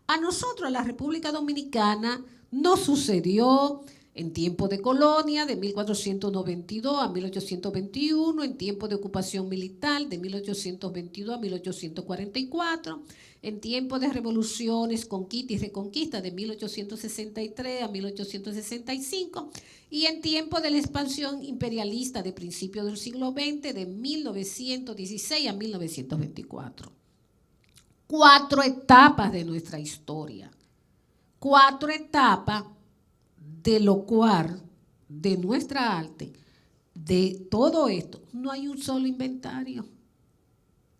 A nosotros, a la República Dominicana, nos sucedió en tiempo de colonia, de 1492 a 1821, en tiempo de ocupación militar, de 1822 a 1844, en tiempo de revoluciones, conquista y reconquista, de 1863 a 1865, y en tiempo de la expansión imperialista de principios del siglo XX, de 1916 a 1924. 4 etapas de nuestra historia, 4 etapas de lo cual, de nuestra arte, de todo esto, no hay un solo inventario,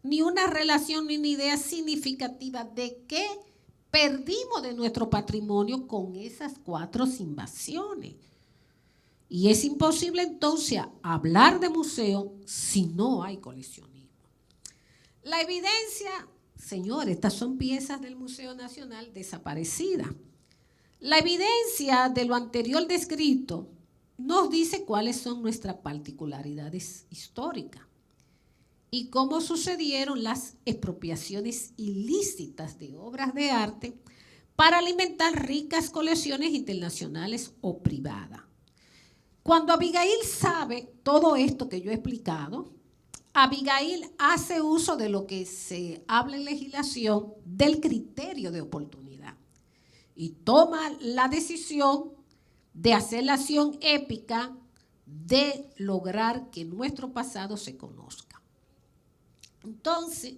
ni una relación, ni una idea significativa de qué perdimos de nuestro patrimonio con esas 4 invasiones. Y es imposible entonces hablar de museo si no hay coleccionismo. La evidencia, señores, estas son piezas del Museo Nacional desaparecidas. La evidencia de lo anterior descrito nos dice cuáles son nuestras particularidades históricas y cómo sucedieron las expropiaciones ilícitas de obras de arte para alimentar ricas colecciones internacionales o privadas. Cuando Abigail sabe todo esto que yo he explicado, Abigail hace uso de lo que se habla en legislación del criterio de oportunidad y toma la decisión de hacer la acción épica de lograr que nuestro pasado se conozca. Entonces,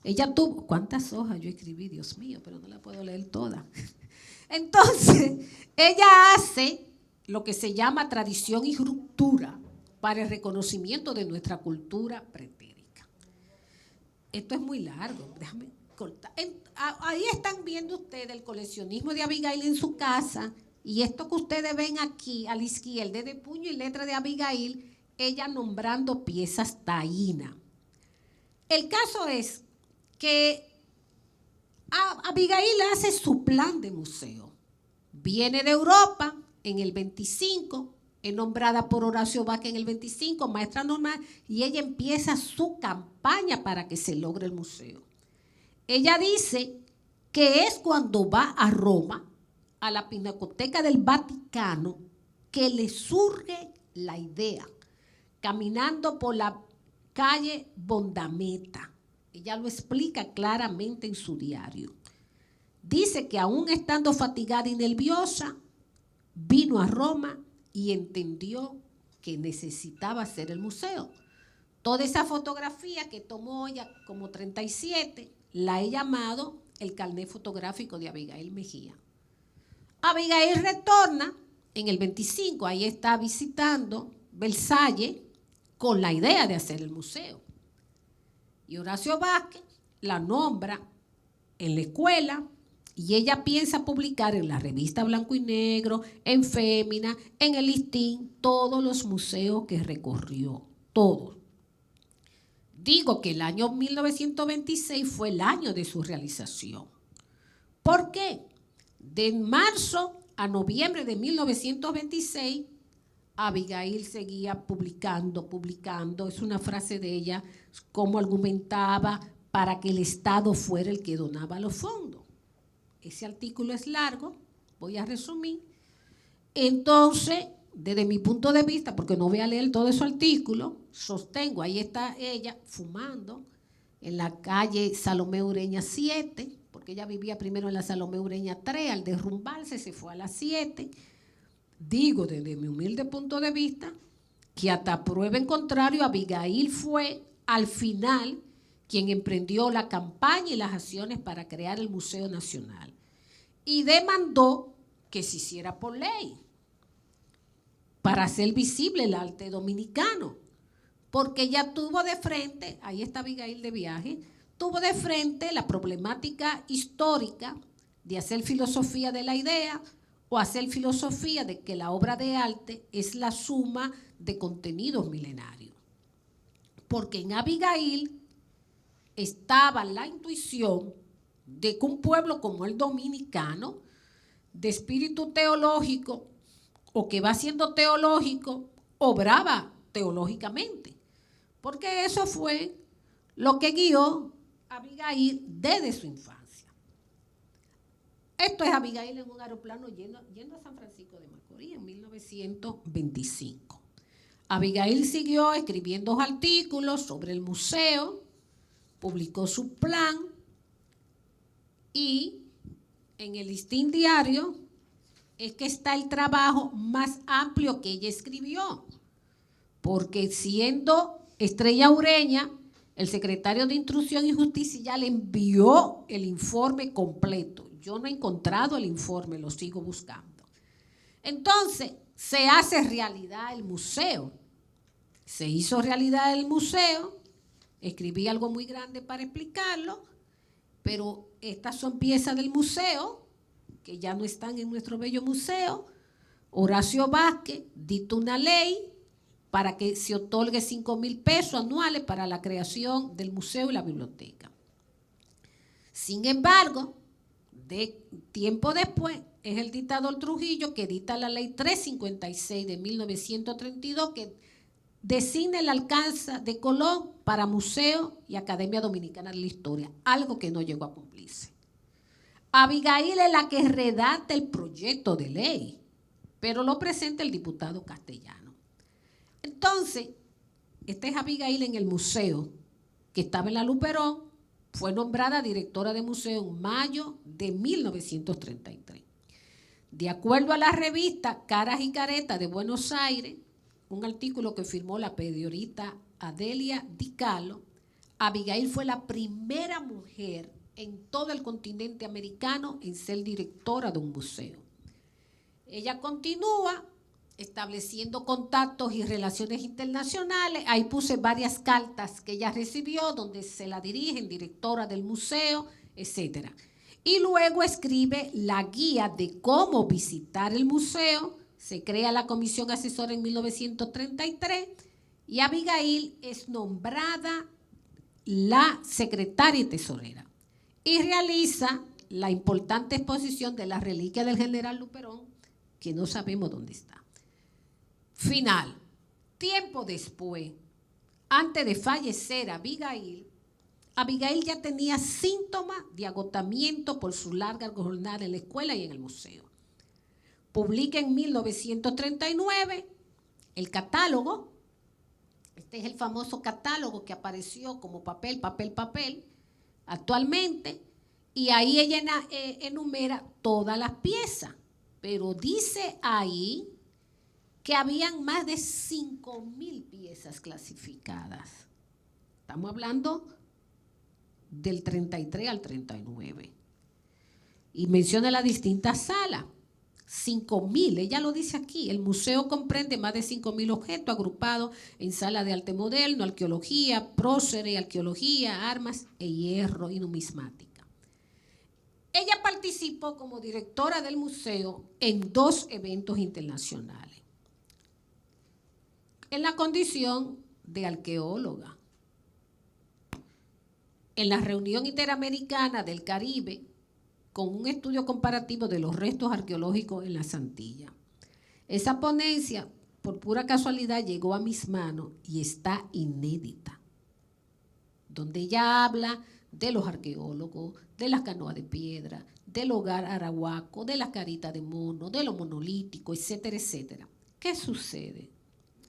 ella tuvo, ¿cuántas hojas yo escribí? Dios mío, pero no la puedo leer toda. Entonces, ella hace lo que se llama tradición y ruptura para el reconocimiento de nuestra cultura pretérica. Esto es muy largo, déjame cortar. Ahí están viendo ustedes el coleccionismo de Abigail en su casa, y esto que ustedes ven aquí a la izquierda, de puño y letra de Abigail, ella nombrando piezas taínas. El caso es que Abigail hace su plan de museo. Viene de Europa en el 25, es nombrada por Horacio Vázquez en el 25, maestra normal, y ella empieza su campaña para que se logre el museo. Ella dice que es cuando va a Roma, a la Pinacoteca del Vaticano, que le surge la idea, caminando por la calle Bondameta. Ella lo explica claramente en su diario. Dice que aún estando fatigada y nerviosa, vino a Roma y entendió que necesitaba hacer el museo. Toda esa fotografía que tomó ella, como 37, la he llamado el carnet fotográfico de Abigail Mejía. Abigail retorna en el 25, ahí está visitando Versalles con la idea de hacer el museo. Y Horacio Vázquez la nombra en la escuela y ella piensa publicar en la revista Blanco y Negro, en Fémina, en el Listín, todos los museos que recorrió, todos. Digo que el año 1926 fue el año de su realización. ¿Por qué? De marzo a noviembre de 1926, Abigail seguía publicando. Es una frase de ella, cómo argumentaba para que el Estado fuera el que donaba los fondos. Ese artículo es largo, voy a resumir. Entonces, desde mi punto de vista, porque no voy a leer todo ese artículo, sostengo, ahí está ella fumando en la calle Salomé Ureña 7, porque ella vivía primero en la Salomé Ureña 3, al derrumbarse se fue a la 7. Digo desde mi humilde punto de vista que hasta prueba en contrario, Abigail fue al final quien emprendió la campaña y las acciones para crear el Museo Nacional y demandó que se hiciera por ley para hacer visible el arte dominicano, porque ella tuvo de frente, ahí está Abigail de viaje, tuvo de frente la problemática histórica de hacer filosofía de la idea, o hacer filosofía de que la obra de arte es la suma de contenidos milenarios. Porque en Abigail estaba la intuición de que un pueblo como el dominicano, de espíritu teológico, o que va siendo teológico, obraba teológicamente. Porque eso fue lo que guió a Abigail desde su infancia. Esto es Abigail en un aeroplano yendo a San Francisco de Macorís en 1925. Abigail siguió escribiendo artículos sobre el museo, publicó su plan y en el Listín Diario es que está el trabajo más amplio que ella escribió, porque siendo Estrella Ureña, el secretario de Instrucción y Justicia ya le envió el informe completo. Yo no he encontrado el informe, lo sigo buscando. Entonces, se hace realidad el museo. Se hizo realidad el museo, escribí algo muy grande para explicarlo, pero estas son piezas del museo que ya no están en nuestro bello museo. Horacio Vázquez dictó una ley para que se otorgue 5,000 pesos anuales para la creación del museo y la biblioteca. Sin embargo, de tiempo después, es el dictador Trujillo que dicta la ley 356 de 1932 que designa el alcance de Colón para Museo y Academia Dominicana de la Historia, algo que no llegó a cumplirse. Abigail es la que redacta el proyecto de ley, pero lo presenta el diputado Castellano. Entonces, esta es Abigail en el museo, que estaba en la Luperón, fue nombrada directora de museo en mayo de 1933. De acuerdo a la revista Caras y Caretas de Buenos Aires, un artículo que firmó la periodista Adelia Di Calo, Abigail fue la primera mujer en todo el continente americano en ser directora de un museo. Ella continúa estableciendo contactos y relaciones internacionales. Ahí puse varias cartas que ella recibió donde se la dirigen, directora del museo, etc. Y luego escribe la guía de cómo visitar el museo. Se crea la comisión asesora en 1933 y Abigail es nombrada la secretaria y tesorera. Y realiza la importante exposición de la reliquia del general Luperón, que no sabemos dónde está. Final. Tiempo después, antes de fallecer Abigail ya tenía síntomas de agotamiento por su larga jornada en la escuela y en el museo. Publica en 1939 el catálogo. Este es el famoso catálogo que apareció como papel actualmente, y ahí ella enumera todas las piezas, pero dice ahí que habían más de 5,000 piezas clasificadas. Estamos hablando del 33 al 39. Y menciona las distintas salas. 5,000, ella lo dice aquí. El museo comprende más de 5,000 objetos agrupados en salas de arte moderno, arqueología, próceres, arqueología, armas e hierro y numismática. Ella participó como directora del museo en 2 eventos internacionales, en la condición de arqueóloga. En la reunión interamericana del Caribe, con un estudio comparativo de los restos arqueológicos en las Antillas. Esa ponencia, por pura casualidad, llegó a mis manos y está inédita, donde ella habla de los arqueólogos, de las canoas de piedra, del hogar arahuaco, de las caritas de mono, de los monolíticos, etcétera, etcétera. ¿Qué sucede?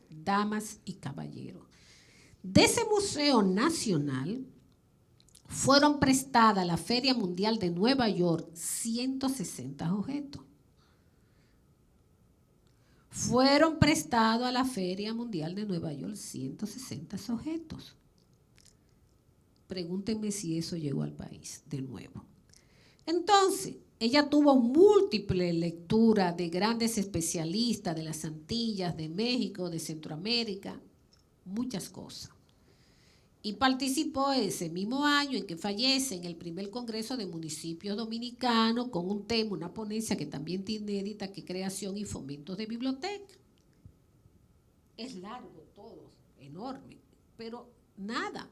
Damas y caballeros, de ese Museo Nacional fueron prestadas a la Feria Mundial de Nueva York 160 objetos. Fueron prestados a la Feria Mundial de Nueva York 160 objetos. Pregúntenme si eso llegó al país de nuevo. Entonces, ella tuvo múltiples lecturas de grandes especialistas de las Antillas, de México, de Centroamérica, muchas cosas. y participó ese mismo año en que fallece en el primer Congreso de Municipios Dominicanos con un tema, una ponencia que también tiene inédita, que creación y fomento de biblioteca. Es largo todo, enorme, pero nada.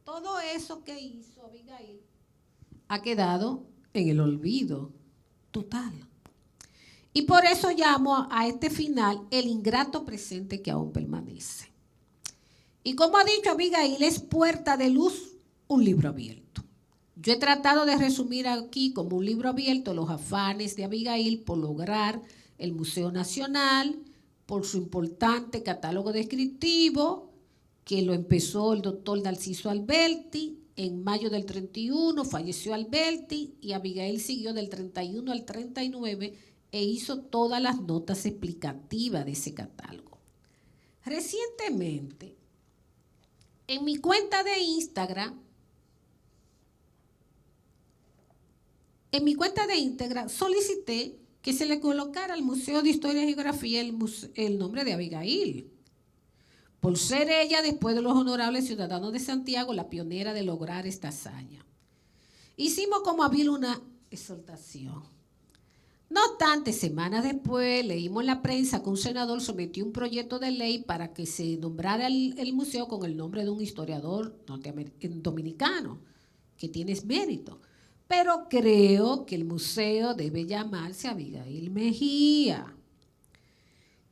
Todo eso que hizo Abigail ha quedado en el olvido total. Y por eso llamo a este final el ingrato presente que aún permanece. Y como ha dicho Abigail, es Puerta de Luz, un libro abierto. Yo he tratado de resumir aquí como un libro abierto los afanes de Abigail por lograr el Museo Nacional, por su importante catálogo descriptivo, que lo empezó el doctor Narciso Alberti. En mayo del 31 falleció Alberti y Abigail siguió del 31 al 39 e hizo todas las notas explicativas de ese catálogo. Recientemente, en mi cuenta de Instagram, solicité que se le colocara al Museo de Historia y Geografía el nombre de Abigail, por ser ella, después de los honorables ciudadanos de Santiago, la pionera de lograr esta hazaña. Hicimos como Abigail una exaltación. No obstante, semanas después leímos en la prensa que un senador sometió un proyecto de ley para que se nombrara el museo con el nombre de un historiador dominicano, que tiene mérito. Pero creo que el museo debe llamarse Abigail Mejía.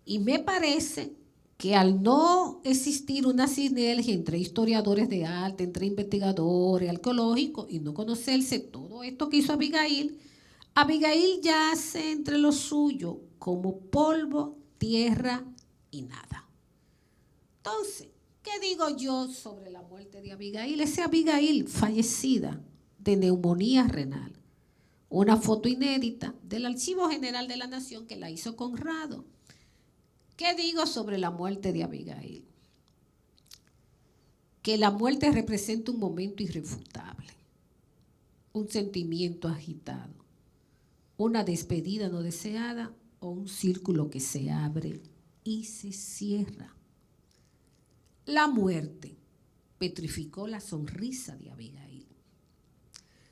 Y me parece que al no existir una sinergia entre historiadores de arte, entre investigadores, arqueológicos, y no conocerse todo esto que hizo Abigail, Abigail yace entre lo suyo como polvo, tierra y nada. Entonces, ¿qué digo yo sobre la muerte de Abigail? Esa Abigail fallecida de neumonía renal. Una foto inédita del Archivo General de la Nación que la hizo Conrado. ¿Qué digo sobre la muerte de Abigail? Que la muerte representa un momento irrefutable, un sentimiento agitado, una despedida no deseada o un círculo que se abre y se cierra. La muerte petrificó la sonrisa de Abigail.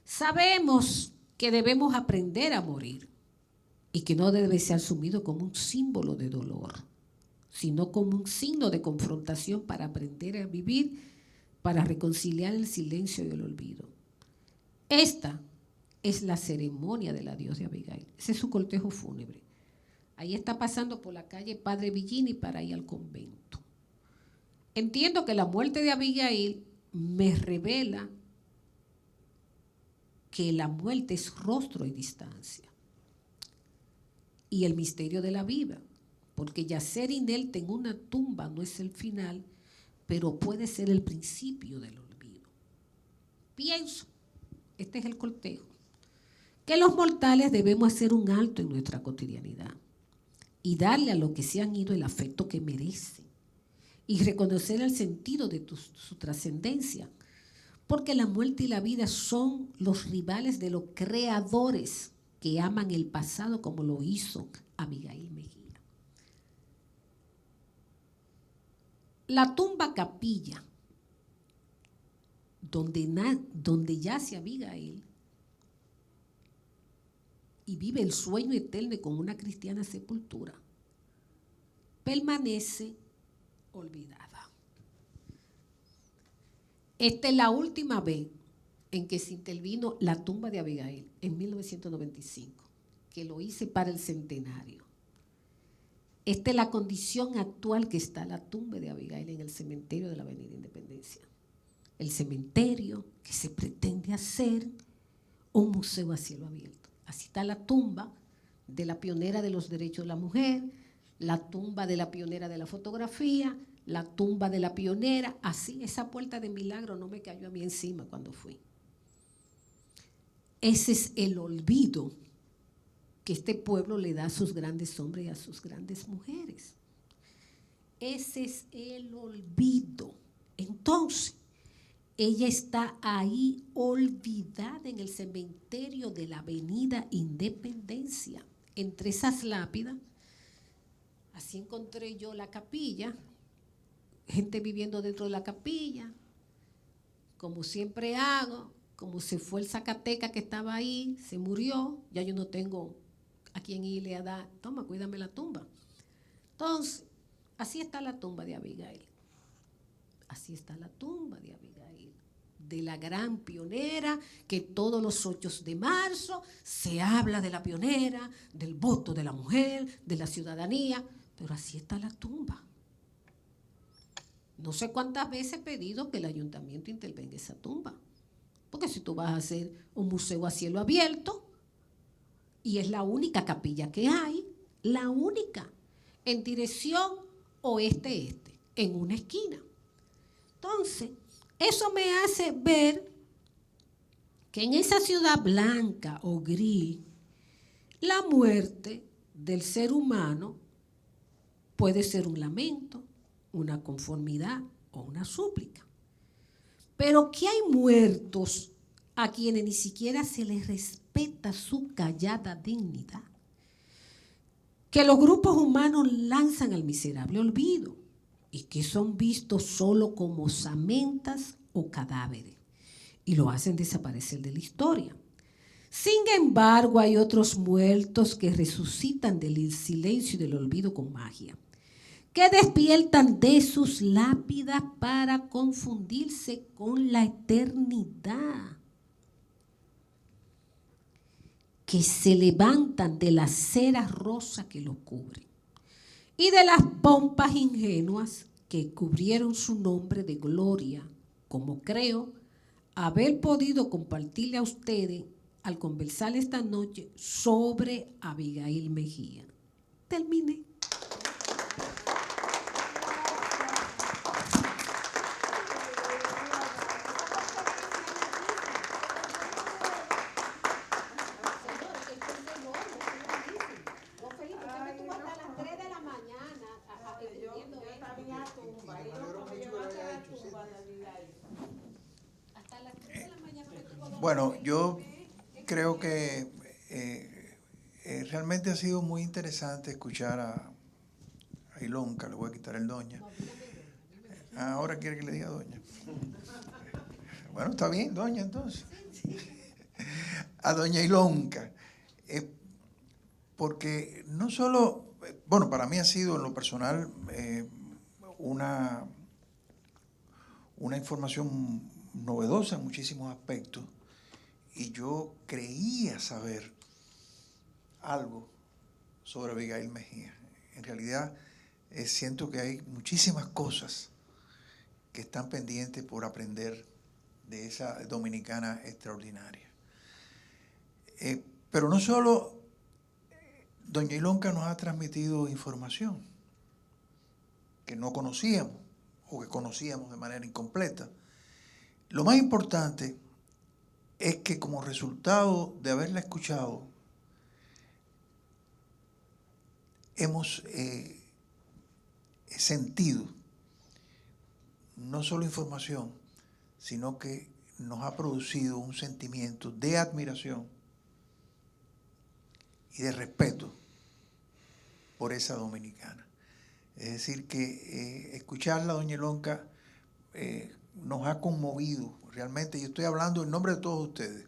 Sabemos que debemos aprender a morir y que no debe ser asumido como un símbolo de dolor, sino como un signo de confrontación para aprender a vivir, para reconciliar el silencio y el olvido. Esta es la ceremonia del adiós de Abigail. Ese es su cortejo fúnebre. Ahí está pasando por la calle Padre Villini para ir al convento. Entiendo que la muerte de Abigail me revela que la muerte es rostro y distancia. Y el misterio de la vida. Porque yacer inerte en una tumba no es el final, pero puede ser el principio del olvido. Pienso, este es el cortejo, que los mortales debemos hacer un alto en nuestra cotidianidad y darle a lo que se han ido el afecto que merece y reconocer el sentido de su trascendencia, porque la muerte y la vida son los rivales de los creadores que aman el pasado como lo hizo Abigail Mejía. La tumba capilla, donde yace Abigail y vive el sueño eterno con una cristiana sepultura, permanece olvidada. Esta es la última vez en que se intervino la tumba de Abigail, en 1995, que lo hice para el centenario. Esta es la condición actual que está la tumba de Abigail en el cementerio de la Avenida Independencia. El cementerio que se pretende hacer un museo a cielo abierto. Así está la tumba de la pionera de los derechos de la mujer, la tumba de la pionera de la fotografía, la tumba de la pionera. Así, esa puerta de milagro no me cayó a mí encima cuando fui. Ese es el olvido que este pueblo le da a sus grandes hombres y a sus grandes mujeres. Ese es el olvido. Entonces, ella está ahí olvidada en el cementerio de la Avenida Independencia, entre esas lápidas. Así encontré yo la capilla, gente viviendo dentro de la capilla, como siempre hago, como se fue el Zacateca que estaba ahí, se murió, ya yo no tengo a quien irle a dar, toma, cuídame la tumba. Entonces, así está la tumba de Abigail. Así está la tumba de Abigail, de la gran pionera, que todos los 8 de marzo se habla de la pionera, del voto de la mujer, de la ciudadanía, pero así está la tumba. No sé cuántas veces he pedido que el ayuntamiento intervenga en esa tumba, porque si tú vas a hacer un museo a cielo abierto, y es la única capilla que hay, la única, en dirección oeste-este, en una esquina. Entonces, eso me hace ver que en esa ciudad blanca o gris, la muerte del ser humano puede ser un lamento, una conformidad o una súplica. Pero que hay muertos a quienes ni siquiera se les respeta su callada dignidad, que los grupos humanos lanzan al miserable olvido y que son vistos solo como osamentas o cadáveres y lo hacen desaparecer de la historia. Sin embargo, hay otros muertos que resucitan del silencio y del olvido con magia, que despiertan de sus lápidas para confundirse con la eternidad, que se levantan de la cera rosa que los cubre y de las pompas ingenuas que cubrieron su nombre de gloria, como creo haber podido compartirle a ustedes al conversar esta noche sobre Abigail Mejía. Terminé. Bueno, yo creo que realmente ha sido muy interesante escuchar a Ilonka, le voy a quitar el doña. Ahora quiere que le diga doña. Bueno, está bien, doña, entonces. A doña Ilonka. Porque no solo, bueno, para mí ha sido en lo personal una información novedosa en muchísimos aspectos, y yo creía saber algo sobre Abigail Mejía. En realidad siento que hay muchísimas cosas que están pendientes por aprender de esa dominicana extraordinaria. Pero no solo doña Ilonka nos ha transmitido información que no conocíamos o que conocíamos de manera incompleta. Lo más importante es que como resultado de haberla escuchado, hemos sentido no solo información, sino que nos ha producido un sentimiento de admiración y de respeto por esa dominicana. Es decir, que escucharla, doña Ilonka, nos ha conmovido. Realmente, yo estoy hablando en nombre de todos ustedes.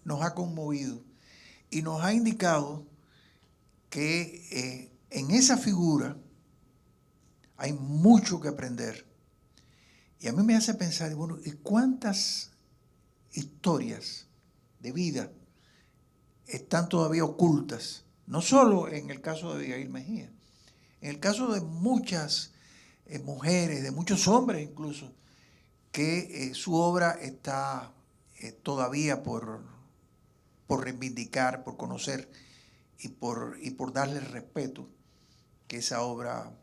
Nos ha conmovido y nos ha indicado que en esa figura hay mucho que aprender. Y a mí me hace pensar, bueno, ¿y cuántas historias de vida están todavía ocultas? No solo en el caso de Abigail Mejía, en el caso de muchas mujeres, de muchos hombres incluso, que su obra está todavía por reivindicar, por conocer y por darle el respeto que esa obra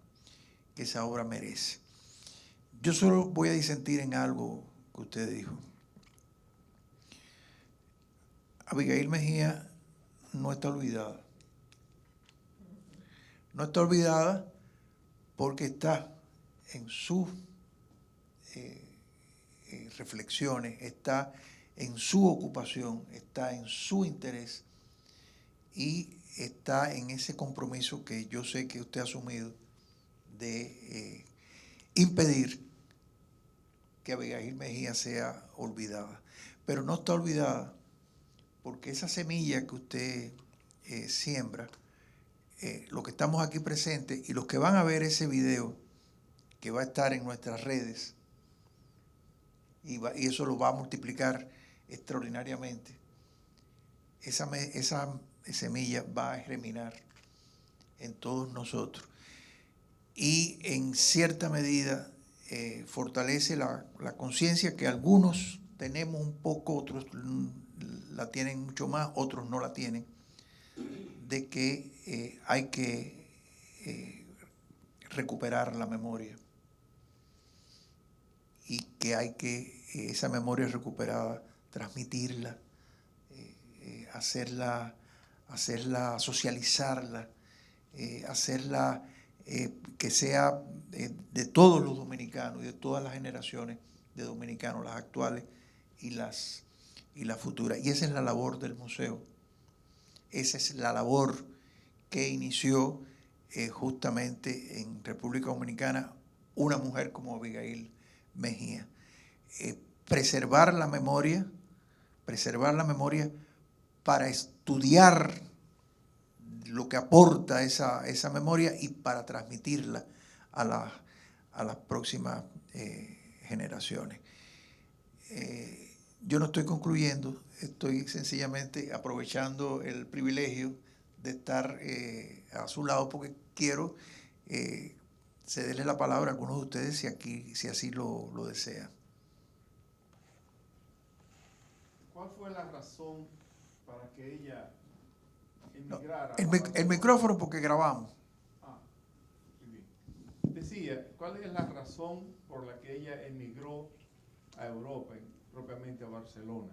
merece. Yo solo voy a disentir en algo que usted dijo. Abigail Mejía no está olvidada. No está olvidada porque está en sus reflexiones, está en su ocupación, está en su interés y está en ese compromiso que yo sé que usted ha asumido de impedir que Abigail Mejía sea olvidada. Pero no está olvidada porque esa semilla que usted siembra, los que estamos aquí presentes y los que van a ver ese video que va a estar en nuestras redes, y eso lo va a multiplicar extraordinariamente, esa semilla va a germinar en todos nosotros y en cierta medida fortalece la conciencia que algunos tenemos un poco, otros la tienen mucho más, otros no la tienen, de que hay que recuperar la memoria y que hay que esa memoria recuperada transmitirla, hacerla, socializarla, hacerla que sea de todos los dominicanos y de todas las generaciones de dominicanos, las actuales y las futuras. Y esa es la labor del museo. Esa es la labor que inició justamente en República Dominicana una mujer como Abigail Mejía. Preservar la memoria para estudiar lo que aporta esa memoria y para transmitirla a las próximas generaciones. Yo no estoy concluyendo, estoy sencillamente aprovechando el privilegio de estar a su lado porque quiero cederle la palabra a algunos de ustedes si así lo desean. ¿Cuál fue la razón para que ella emigrara? El micrófono porque grabamos. Muy bien. Decía, ¿cuál es la razón por la que ella emigró a Europa, propiamente a Barcelona?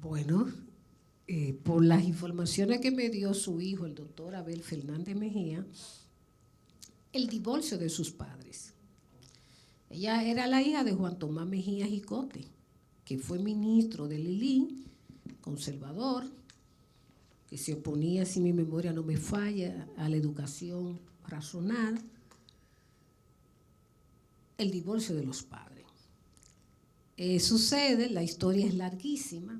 Bueno, por las informaciones que me dio su hijo, el doctor Abel Fernández Mejía, el divorcio de sus padres. Ella era la hija de Juan Tomás Mejía Jicote, que fue ministro de Lili, conservador, que se oponía, si mi memoria no me falla, a la educación racional. El divorcio de los padres. Sucede, la historia es larguísima.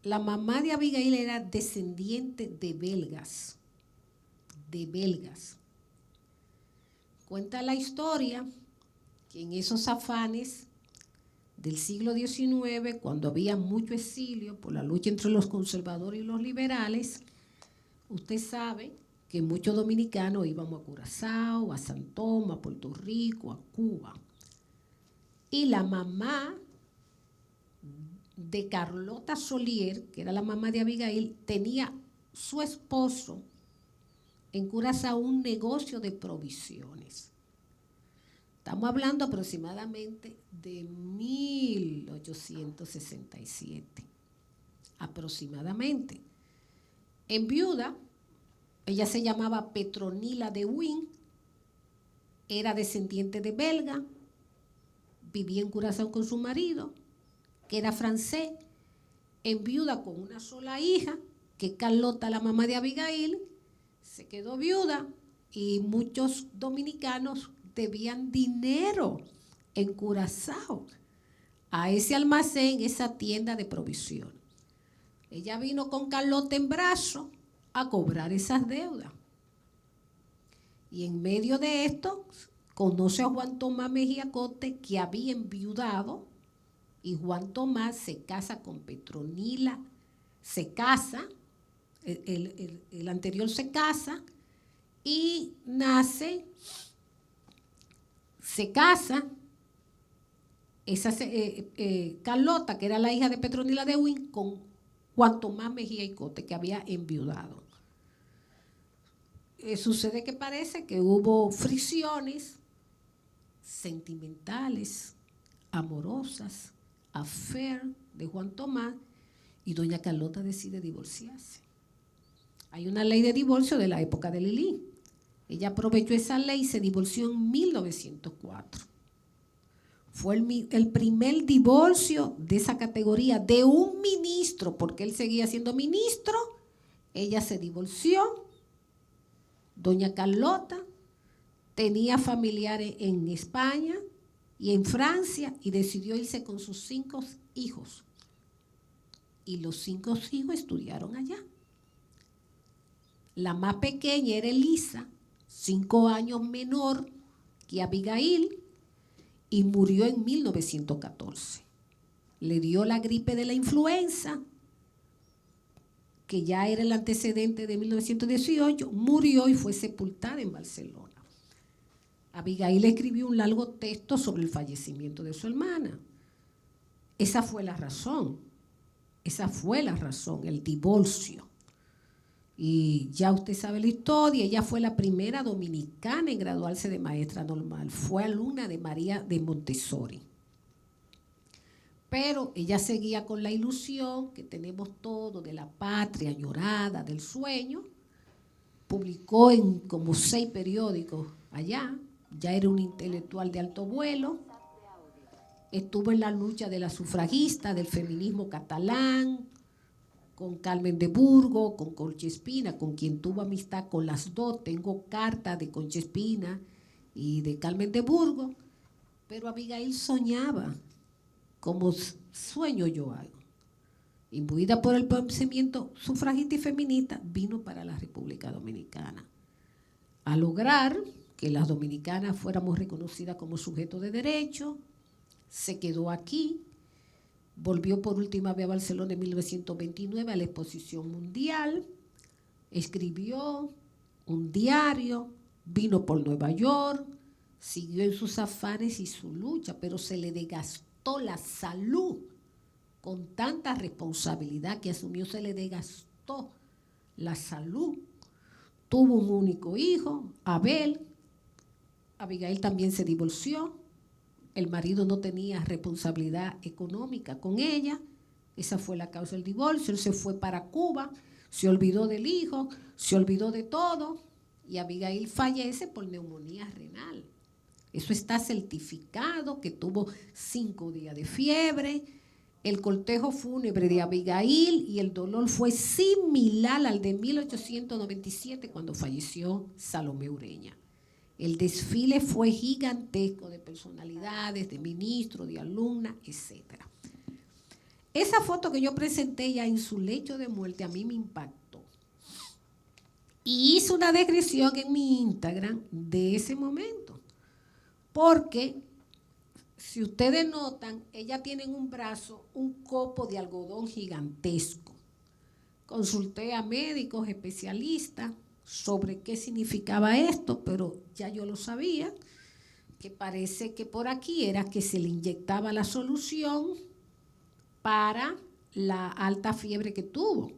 La mamá de Abigail era descendiente de belgas. Cuenta la historia que en esos afanes del siglo XIX, cuando había mucho exilio por la lucha entre los conservadores y los liberales, usted sabe que muchos dominicanos íbamos a Curazao, a San Tomás, a Puerto Rico, a Cuba. Y la mamá de Carlota Solier, que era la mamá de Abigail, tenía su esposo en Curazao un negocio de provisiones. Estamos hablando aproximadamente de 1867. Aproximadamente. En viuda, ella se llamaba Petronila de Win, era descendiente de belga, vivía en Curazao con su marido, que era francés, en viuda con una sola hija, que es Carlota, la mamá de Abigail, se quedó viuda y muchos dominicanos debían dinero en Curazao a ese almacén, esa tienda de provisión. Ella vino con Carlota en brazo a cobrar esas deudas. Y en medio de esto, conoce a Juan Tomás Mejía Cote, que había enviudado, y Juan Tomás se casa con Petronila, se casa, el anterior se casa, y nace, se casa, esa Carlota, que era la hija de Petronila de Win, con Juan Tomás Mejía y Cote, que había enviudado. Sucede que parece que hubo fricciones sentimentales, amorosas, affair de Juan Tomás, y doña Carlota decide divorciarse. Hay una ley de divorcio de la época de Lili. Ella aprovechó esa ley y se divorció en 1904. Fue el primer divorcio de esa categoría de un ministro, porque él seguía siendo ministro. Ella se divorció. Doña Carlota tenía familiares en España, y en Francia, y decidió irse con sus 5 hijos. Y los 5 hijos estudiaron allá. La más pequeña era Elisa, 5 años menor que Abigail, y murió en 1914. Le dio la gripe de la influenza, que ya era el antecedente de 1918, murió y fue sepultada en Barcelona. Abigail escribió un largo texto sobre el fallecimiento de su hermana. Esa fue la razón, el divorcio. Y ya usted sabe la historia, ella fue la primera dominicana en graduarse de maestra normal, fue alumna de María de Montessori. Pero ella seguía con la ilusión que tenemos todos de la patria añorada, del sueño. Publicó en como 6 periódicos allá, ya era un intelectual de alto vuelo. Estuvo en la lucha de la sufragista, del feminismo catalán, con Carmen de Burgos, con Concha Espina, con quien tuvo amistad con las dos. Tengo cartas de Concha Espina y de Carmen de Burgos, pero Abigail soñaba, como sueño yo hago. Imbuida por el pensamiento sufragista y feminista, vino para la República Dominicana a lograr que las dominicanas fuéramos reconocidas como sujetos de derecho. Se quedó aquí, volvió por última vez a Barcelona en 1929 a la Exposición Mundial, escribió un diario, vino por Nueva York, siguió en sus afanes y su lucha, pero se le desgastó la salud con tanta responsabilidad que asumió, se le desgastó la salud. Tuvo un único hijo, Abel. Abigail también se divorció. El marido no tenía responsabilidad económica con ella. Esa fue la causa del divorcio. Él se fue para Cuba, se olvidó del hijo, se olvidó de todo. Y Abigail fallece por neumonía renal. Eso está certificado, que tuvo 5 días de fiebre. El cortejo fúnebre de Abigail y el dolor fue similar al de 1897, cuando falleció Salomé Ureña. El desfile fue gigantesco, de personalidades, de ministros, de alumnas, etc. Esa foto que yo presenté ya en su lecho de muerte a mí me impactó. Y hice una descripción en mi Instagram de ese momento. Porque, si ustedes notan, ella tiene en un brazo un copo de algodón gigantesco. Consulté a médicos especialistas sobre qué significaba esto, pero ya yo lo sabía, que parece que por aquí era que se le inyectaba la solución para la alta fiebre que tuvo,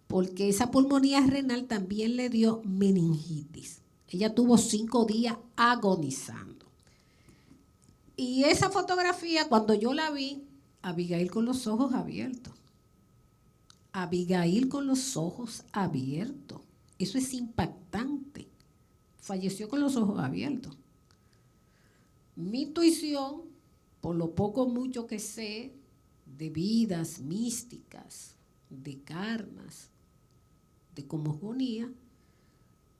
porque esa pulmonía renal también le dio meningitis. Ella tuvo 5 días agonizando. Y esa fotografía, cuando yo la vi, Abigail con los ojos abiertos. Abigail con los ojos abiertos. Eso es impactante. Falleció con los ojos abiertos. Mi intuición, por lo poco o mucho que sé de vidas místicas, de karmas, de cosmogonía,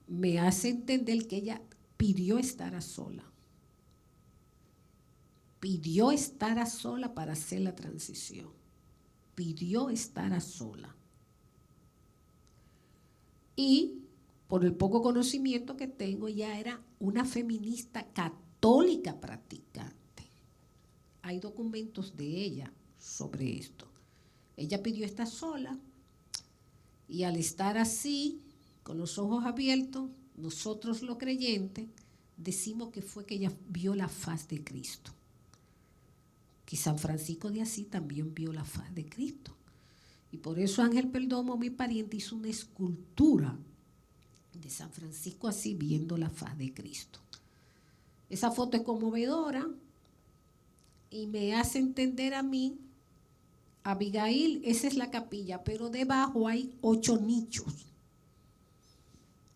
me hace entender que ella pidió estar a sola. Pidió estar a sola para hacer la transición. Pidió estar a sola. Y por el poco conocimiento que tengo, ella era una feminista católica practicante. Hay documentos de ella sobre esto. Ella pidió estar sola y al estar así, con los ojos abiertos, nosotros los creyentes decimos que fue que ella vio la faz de Cristo. Que San Francisco de Asís también vio la faz de Cristo. Y por eso Ángel Perdomo, mi pariente, hizo una escultura de San Francisco así viendo la faz de Cristo. Esa foto es conmovedora y me hace entender a mí, Abigail, esa es la capilla, pero debajo hay 8 nichos.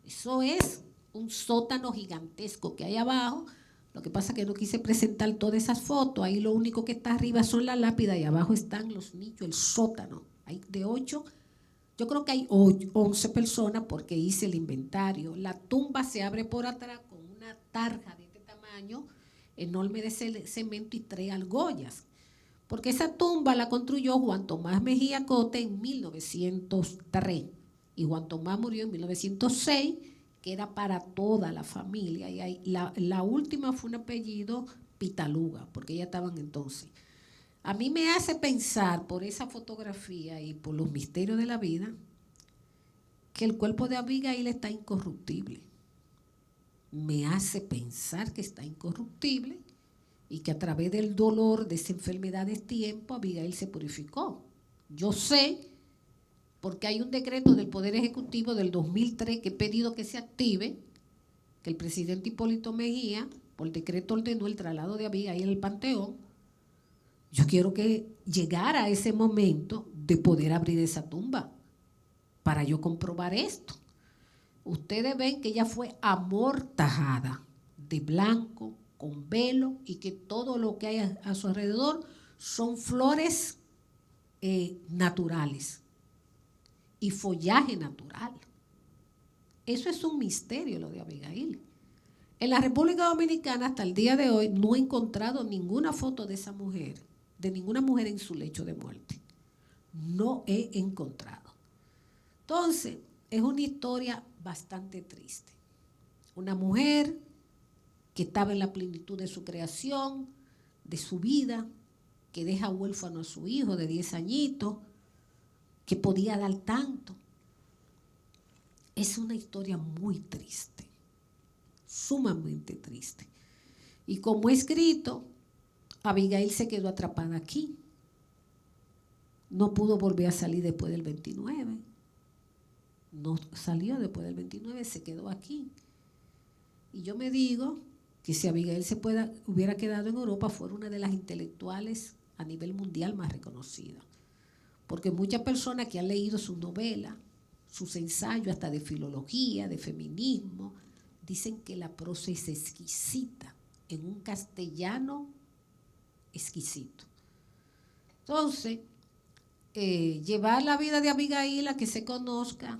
Eso es un sótano gigantesco que hay abajo. Lo que pasa es que no quise presentar todas esas fotos. Ahí lo único que está arriba son las lápidas y abajo están los nichos, el sótano. Hay de 8, yo creo que hay 11 personas porque hice el inventario. La tumba se abre por atrás con una tarja de este tamaño enorme de cemento y 3 argollas. Porque esa tumba la construyó Juan Tomás Mejía Cote en 1903 y Juan Tomás murió en 1906, que era para toda la familia. Y ahí, la última fue un apellido Pitaluga, porque ya estaban entonces. A mí me hace pensar por esa fotografía y por los misterios de la vida que el cuerpo de Abigail está incorruptible. Me hace pensar que está incorruptible y que a través del dolor de esa enfermedad de tiempo, Abigail se purificó. Yo sé, porque hay un decreto del Poder Ejecutivo del 2003 que he pedido que se active, que el presidente Hipólito Mejía, por decreto, ordenó el traslado de Abigail al Panteón. Yo quiero que llegara ese momento de poder abrir esa tumba para yo comprobar esto. Ustedes ven que ella fue amortajada de blanco, con velo, y que todo lo que hay a su alrededor son flores naturales y follaje natural. Eso es un misterio, lo de Abigail. En la República Dominicana hasta el día de hoy no he encontrado ninguna foto de esa mujer, de ninguna mujer en su lecho de muerte. No he encontrado. Entonces, es una historia bastante triste. Una mujer que estaba en la plenitud de su creación, de su vida, que deja huérfano a su hijo de 10 añitos, que podía dar tanto. Es una historia muy triste, sumamente triste. Y como he escrito, Abigail se quedó atrapada aquí. No pudo volver a salir después del 29. No salió después del 29, se quedó aquí. Y yo me digo que si Abigail hubiera quedado en Europa, fuera una de las intelectuales a nivel mundial más reconocidas. Porque muchas personas que han leído sus novelas, sus ensayos, hasta de filología, de feminismo, dicen que la prosa es exquisita, en un castellano exquisito. Entonces, llevar la vida de Abigail a que se conozca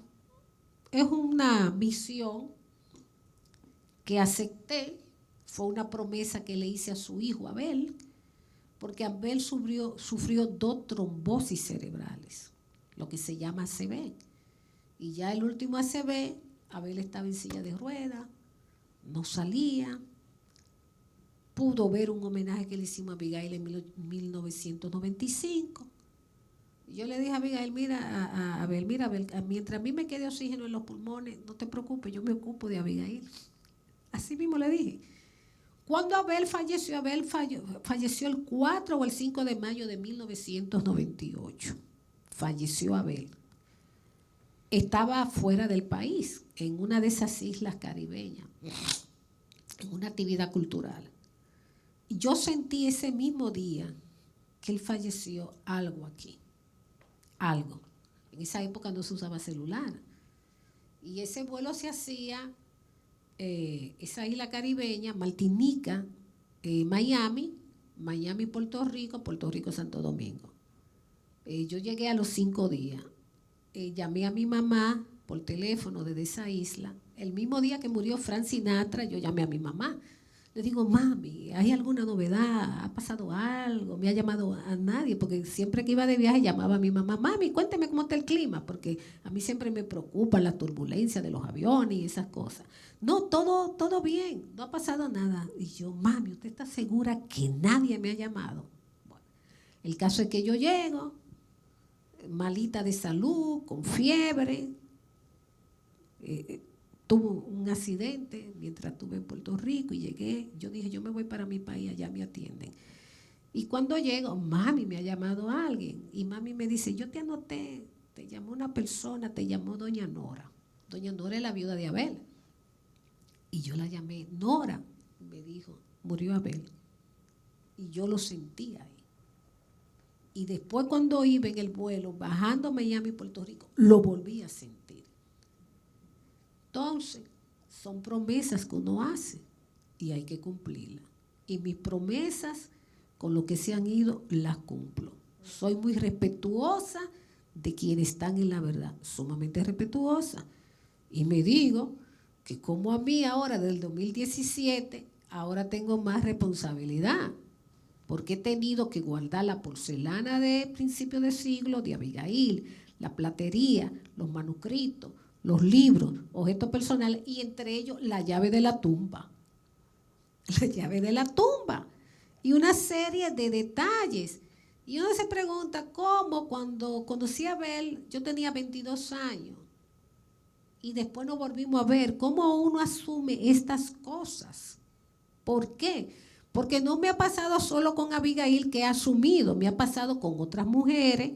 es una misión que acepté, fue una promesa que le hice a su hijo Abel, porque Abel sufrió 2 trombosis cerebrales, lo que se llama ACV. Y ya el último ACV, Abel estaba en silla de ruedas, no salía, pudo ver un homenaje que le hicimos a Abigail en 1995. Y yo le dije a Abigail, mira, Abel, mientras a mí me quede oxígeno en los pulmones, no te preocupes, yo me ocupo de Abigail. Así mismo le dije. Cuando Abel falleció el 4 o el 5 de mayo de 1998. Falleció Abel. Estaba fuera del país, en una de esas islas caribeñas, en una actividad cultural. Y yo sentí ese mismo día que él falleció algo aquí. Algo. En esa época no se usaba celular. Y ese vuelo se hacía, esa isla caribeña, Martinica, Miami, Puerto Rico, Santo Domingo. Yo llegué a los 5 días. Llamé a mi mamá por teléfono desde esa isla. El mismo día que murió Frank Sinatra, yo llamé a mi mamá. Le digo, mami, ¿hay alguna novedad? ¿Ha pasado algo? ¿Me ha llamado a nadie? Porque siempre que iba de viaje llamaba a mi mamá, mami, cuénteme cómo está el clima, porque a mí siempre me preocupan las turbulencias de los aviones y esas cosas. No, todo bien, no ha pasado nada. Y yo, mami, ¿usted está segura que nadie me ha llamado? Bueno, el caso es que yo llego, malita de salud, con fiebre, tuvo un accidente mientras estuve en Puerto Rico y llegué, yo dije, yo me voy para mi país, allá me atienden. Y cuando llego, mami, me ha llamado alguien. Y mami me dice, yo te anoté, te llamó una persona, te llamó doña Nora. Doña Nora es la viuda de Abel. Y yo la llamé, Nora, me dijo, murió Abel. Y yo lo sentí ahí. Y después cuando iba en el vuelo, bajando a Miami, Puerto Rico, lo volví a sentir. Entonces, son promesas que uno hace y hay que cumplirlas. Y mis promesas, con lo que se han ido, las cumplo. Soy muy respetuosa de quienes están en la verdad, sumamente respetuosa. Y me digo que como a mí ahora, del 2017, ahora tengo más responsabilidad, porque he tenido que guardar la porcelana de principios de siglo de Abigail, la platería, los manuscritos, los libros, objetos personales, y entre ellos la llave de la tumba. La llave de la tumba. Y una serie de detalles. Y uno se pregunta, ¿cómo cuando conocí a Abel, yo tenía 22 años? Y después nos volvimos a ver, ¿cómo uno asume estas cosas? ¿Por qué? Porque no me ha pasado solo con Abigail, que he asumido, me ha pasado con otras mujeres,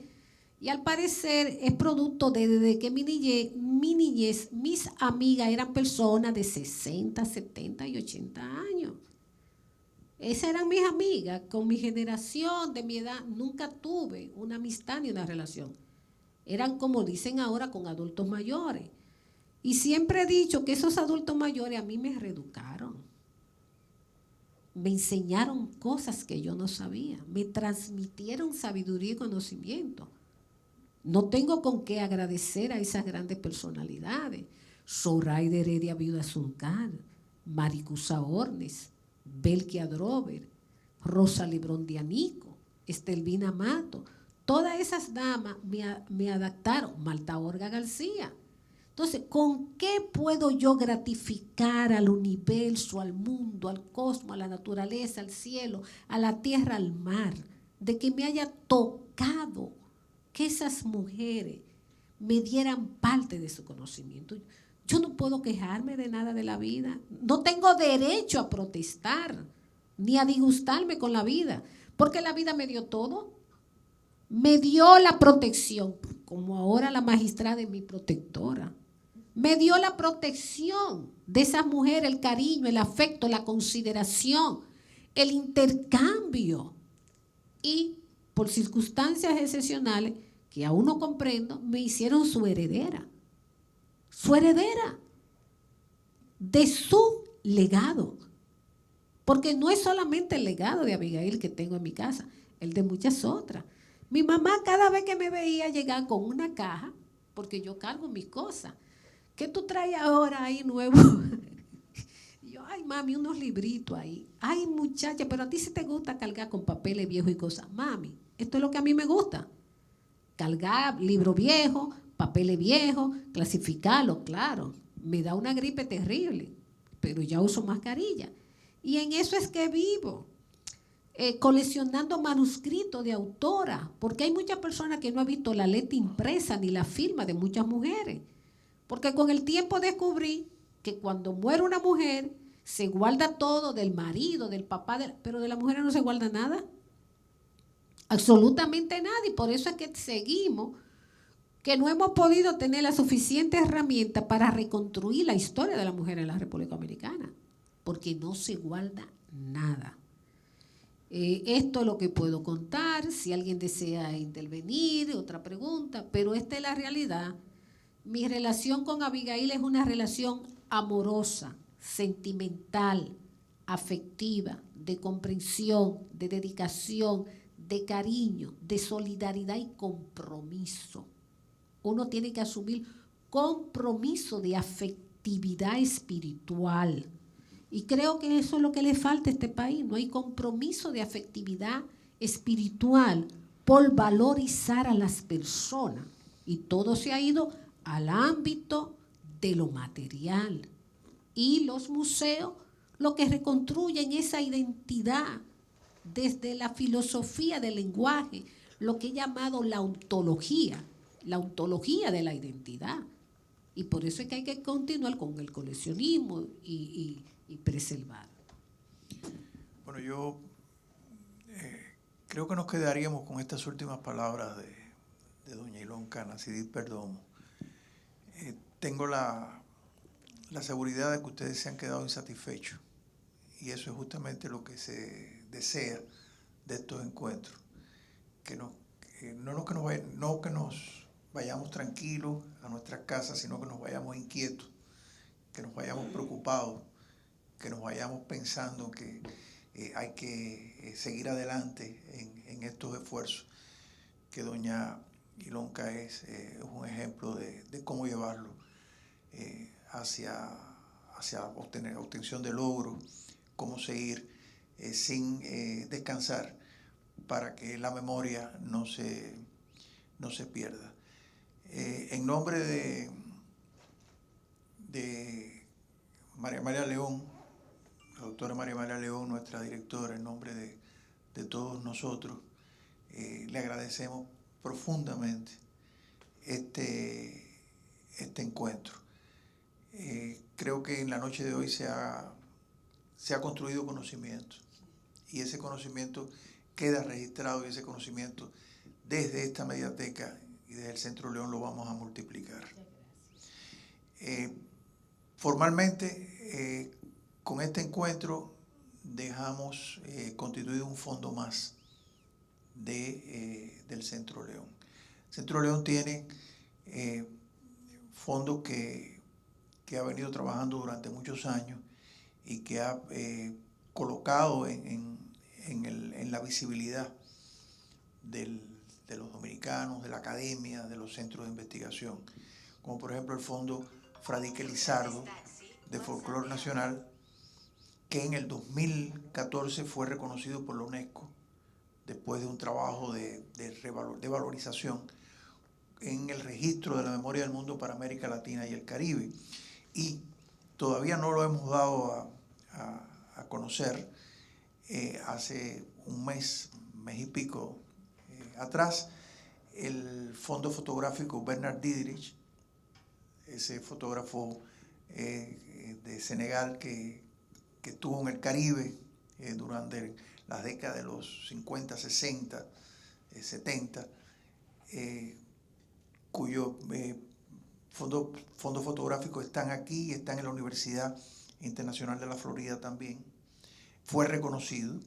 y al parecer es producto de que mi niñez, mis amigas eran personas de 60, 70 y 80 años. Esas eran mis amigas, con mi generación, de mi edad, nunca tuve una amistad ni una relación. Eran, como dicen ahora, con adultos mayores. Y siempre he dicho que esos adultos mayores a mí me reeducaron. Me enseñaron cosas que yo no sabía. Me transmitieron sabiduría y conocimiento. No tengo con qué agradecer a esas grandes personalidades. Zoraida Heredia Viuda Zuncar, Maricusa Ornes, Belkia Drover, Rosa Librón de Anico, Estelvina Mato. Todas esas damas me adaptaron. Malta Orga García. Entonces, ¿con qué puedo yo gratificar al universo, al mundo, al cosmos, a la naturaleza, al cielo, a la tierra, al mar? De que me haya tocado que esas mujeres me dieran parte de su conocimiento. Yo no puedo quejarme de nada de la vida. No tengo derecho a protestar, ni a disgustarme con la vida, porque la vida me dio todo. Me dio la protección, como ahora la magistrada es mi protectora. Me dio la protección de esas mujeres, el cariño, el afecto, la consideración, el intercambio. Y por circunstancias excepcionales, que aún no comprendo, me hicieron su heredera de su legado. Porque no es solamente el legado de Abigail que tengo en mi casa, el de muchas otras. Mi mamá cada vez que me veía llegar con una caja, porque yo cargo mis cosas. ¿Qué tú traes ahora ahí nuevo? Y yo, ay, mami, unos libritos ahí. Ay, muchacha, pero a ti sí te gusta cargar con papeles viejos y cosas. Mami, esto es lo que a mí me gusta. Cargar libros viejos, papeles viejos, clasificarlos, claro. Me da una gripe terrible, pero ya uso mascarilla. Y en eso es que vivo. Coleccionando manuscritos de autora, porque hay muchas personas que no han visto la letra impresa ni la firma de muchas mujeres. Porque con el tiempo descubrí que cuando muere una mujer, se guarda todo del marido, del papá, pero de la mujer no se guarda nada. Absolutamente nada. Y por eso es que seguimos, que no hemos podido tener la suficiente herramienta para reconstruir la historia de la mujer en la República Dominicana. Porque no se guarda nada. Esto es lo que puedo contar. Si alguien desea intervenir, otra pregunta, pero esta es la realidad. Mi relación con Abigail es una relación amorosa, sentimental, afectiva, de comprensión, de dedicación, de cariño, de solidaridad y compromiso. Uno tiene que asumir compromiso de afectividad espiritual. Y creo que eso es lo que le falta a este país. No hay compromiso de afectividad espiritual por valorizar a las personas. Y todo se ha ido al ámbito de lo material. Y los museos lo que reconstruyen esa identidad desde la filosofía del lenguaje, lo que he llamado la ontología de la identidad. Y por eso es que hay que continuar con el coleccionismo y preservar. Bueno, yo creo que nos quedaríamos con estas últimas palabras de doña Ilonka Nacidit Perdomo. Tengo la seguridad de que ustedes se han quedado insatisfechos y eso es justamente lo que se desea de estos encuentros, no que nos vayamos tranquilos a nuestras casas, sino que nos vayamos inquietos, que nos vayamos preocupados, que nos vayamos pensando que hay que seguir adelante en estos esfuerzos, que doña Ilonka es un ejemplo de cómo llevarlo hacia obtención de logros, cómo seguir sin descansar para que la memoria no se pierda. En nombre de María Amalia León, la doctora María Amalia León, nuestra directora, en nombre de todos nosotros, le agradecemos profundamente este encuentro. Creo que en la noche de hoy se ha construido conocimiento, y ese conocimiento queda registrado, y ese conocimiento desde esta mediateca y desde el Centro León lo vamos a multiplicar. Formalmente, con este encuentro dejamos constituido un fondo más del Centro León. El Centro León tiene fondos que ha venido trabajando durante muchos años y que ha colocado en la visibilidad de los dominicanos, de la academia, de los centros de investigación, como por ejemplo el Fondo Fradique Lizardo de Folclore Nacional, que en el 2014 fue reconocido por la UNESCO después de un trabajo de valorización en el registro de la memoria del mundo para América Latina y el Caribe. Y todavía no lo hemos dado a conocer. Hace un mes y pico atrás, el fondo fotográfico Bernard Didrich, ese fotógrafo de Senegal que estuvo en el Caribe durante las décadas de los 50, 60, 70, cuyo fondos fotográficos están aquí y están en la Universidad Internacional de la Florida también, fue reconocido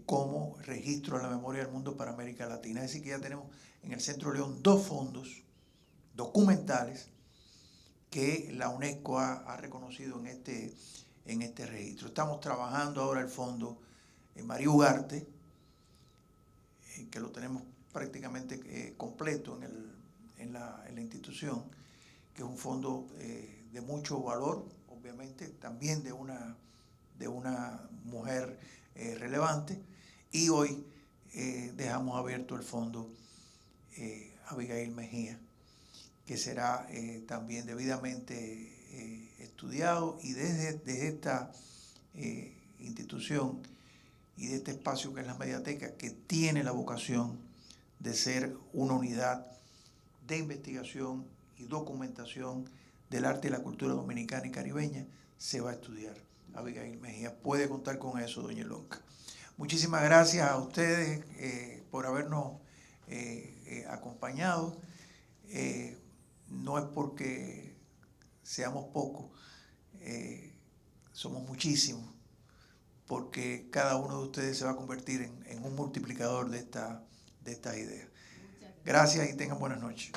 como registro de la memoria del mundo para América Latina. Es decir, que ya tenemos en el Centro León 2 fondos documentales que la UNESCO ha reconocido en este registro. Estamos trabajando ahora el fondo María Ugarte, que lo tenemos prácticamente completo en la institución, que es un fondo de mucho valor, obviamente, también de una mujer relevante, y hoy dejamos abierto el fondo Abigail Mejía, que será también debidamente estudiado, y desde esta institución y de este espacio que es la Mediateca, que tiene la vocación de ser una unidad de investigación y documentación del arte y la cultura dominicana y caribeña, se va a estudiar Abigail Mejía. Puede contar con eso, doña Ilonka. Muchísimas gracias a ustedes por habernos acompañado. No es porque seamos pocos, somos muchísimos, porque cada uno de ustedes se va a convertir en un multiplicador de estas ideas. Gracias y tengan buenas noches.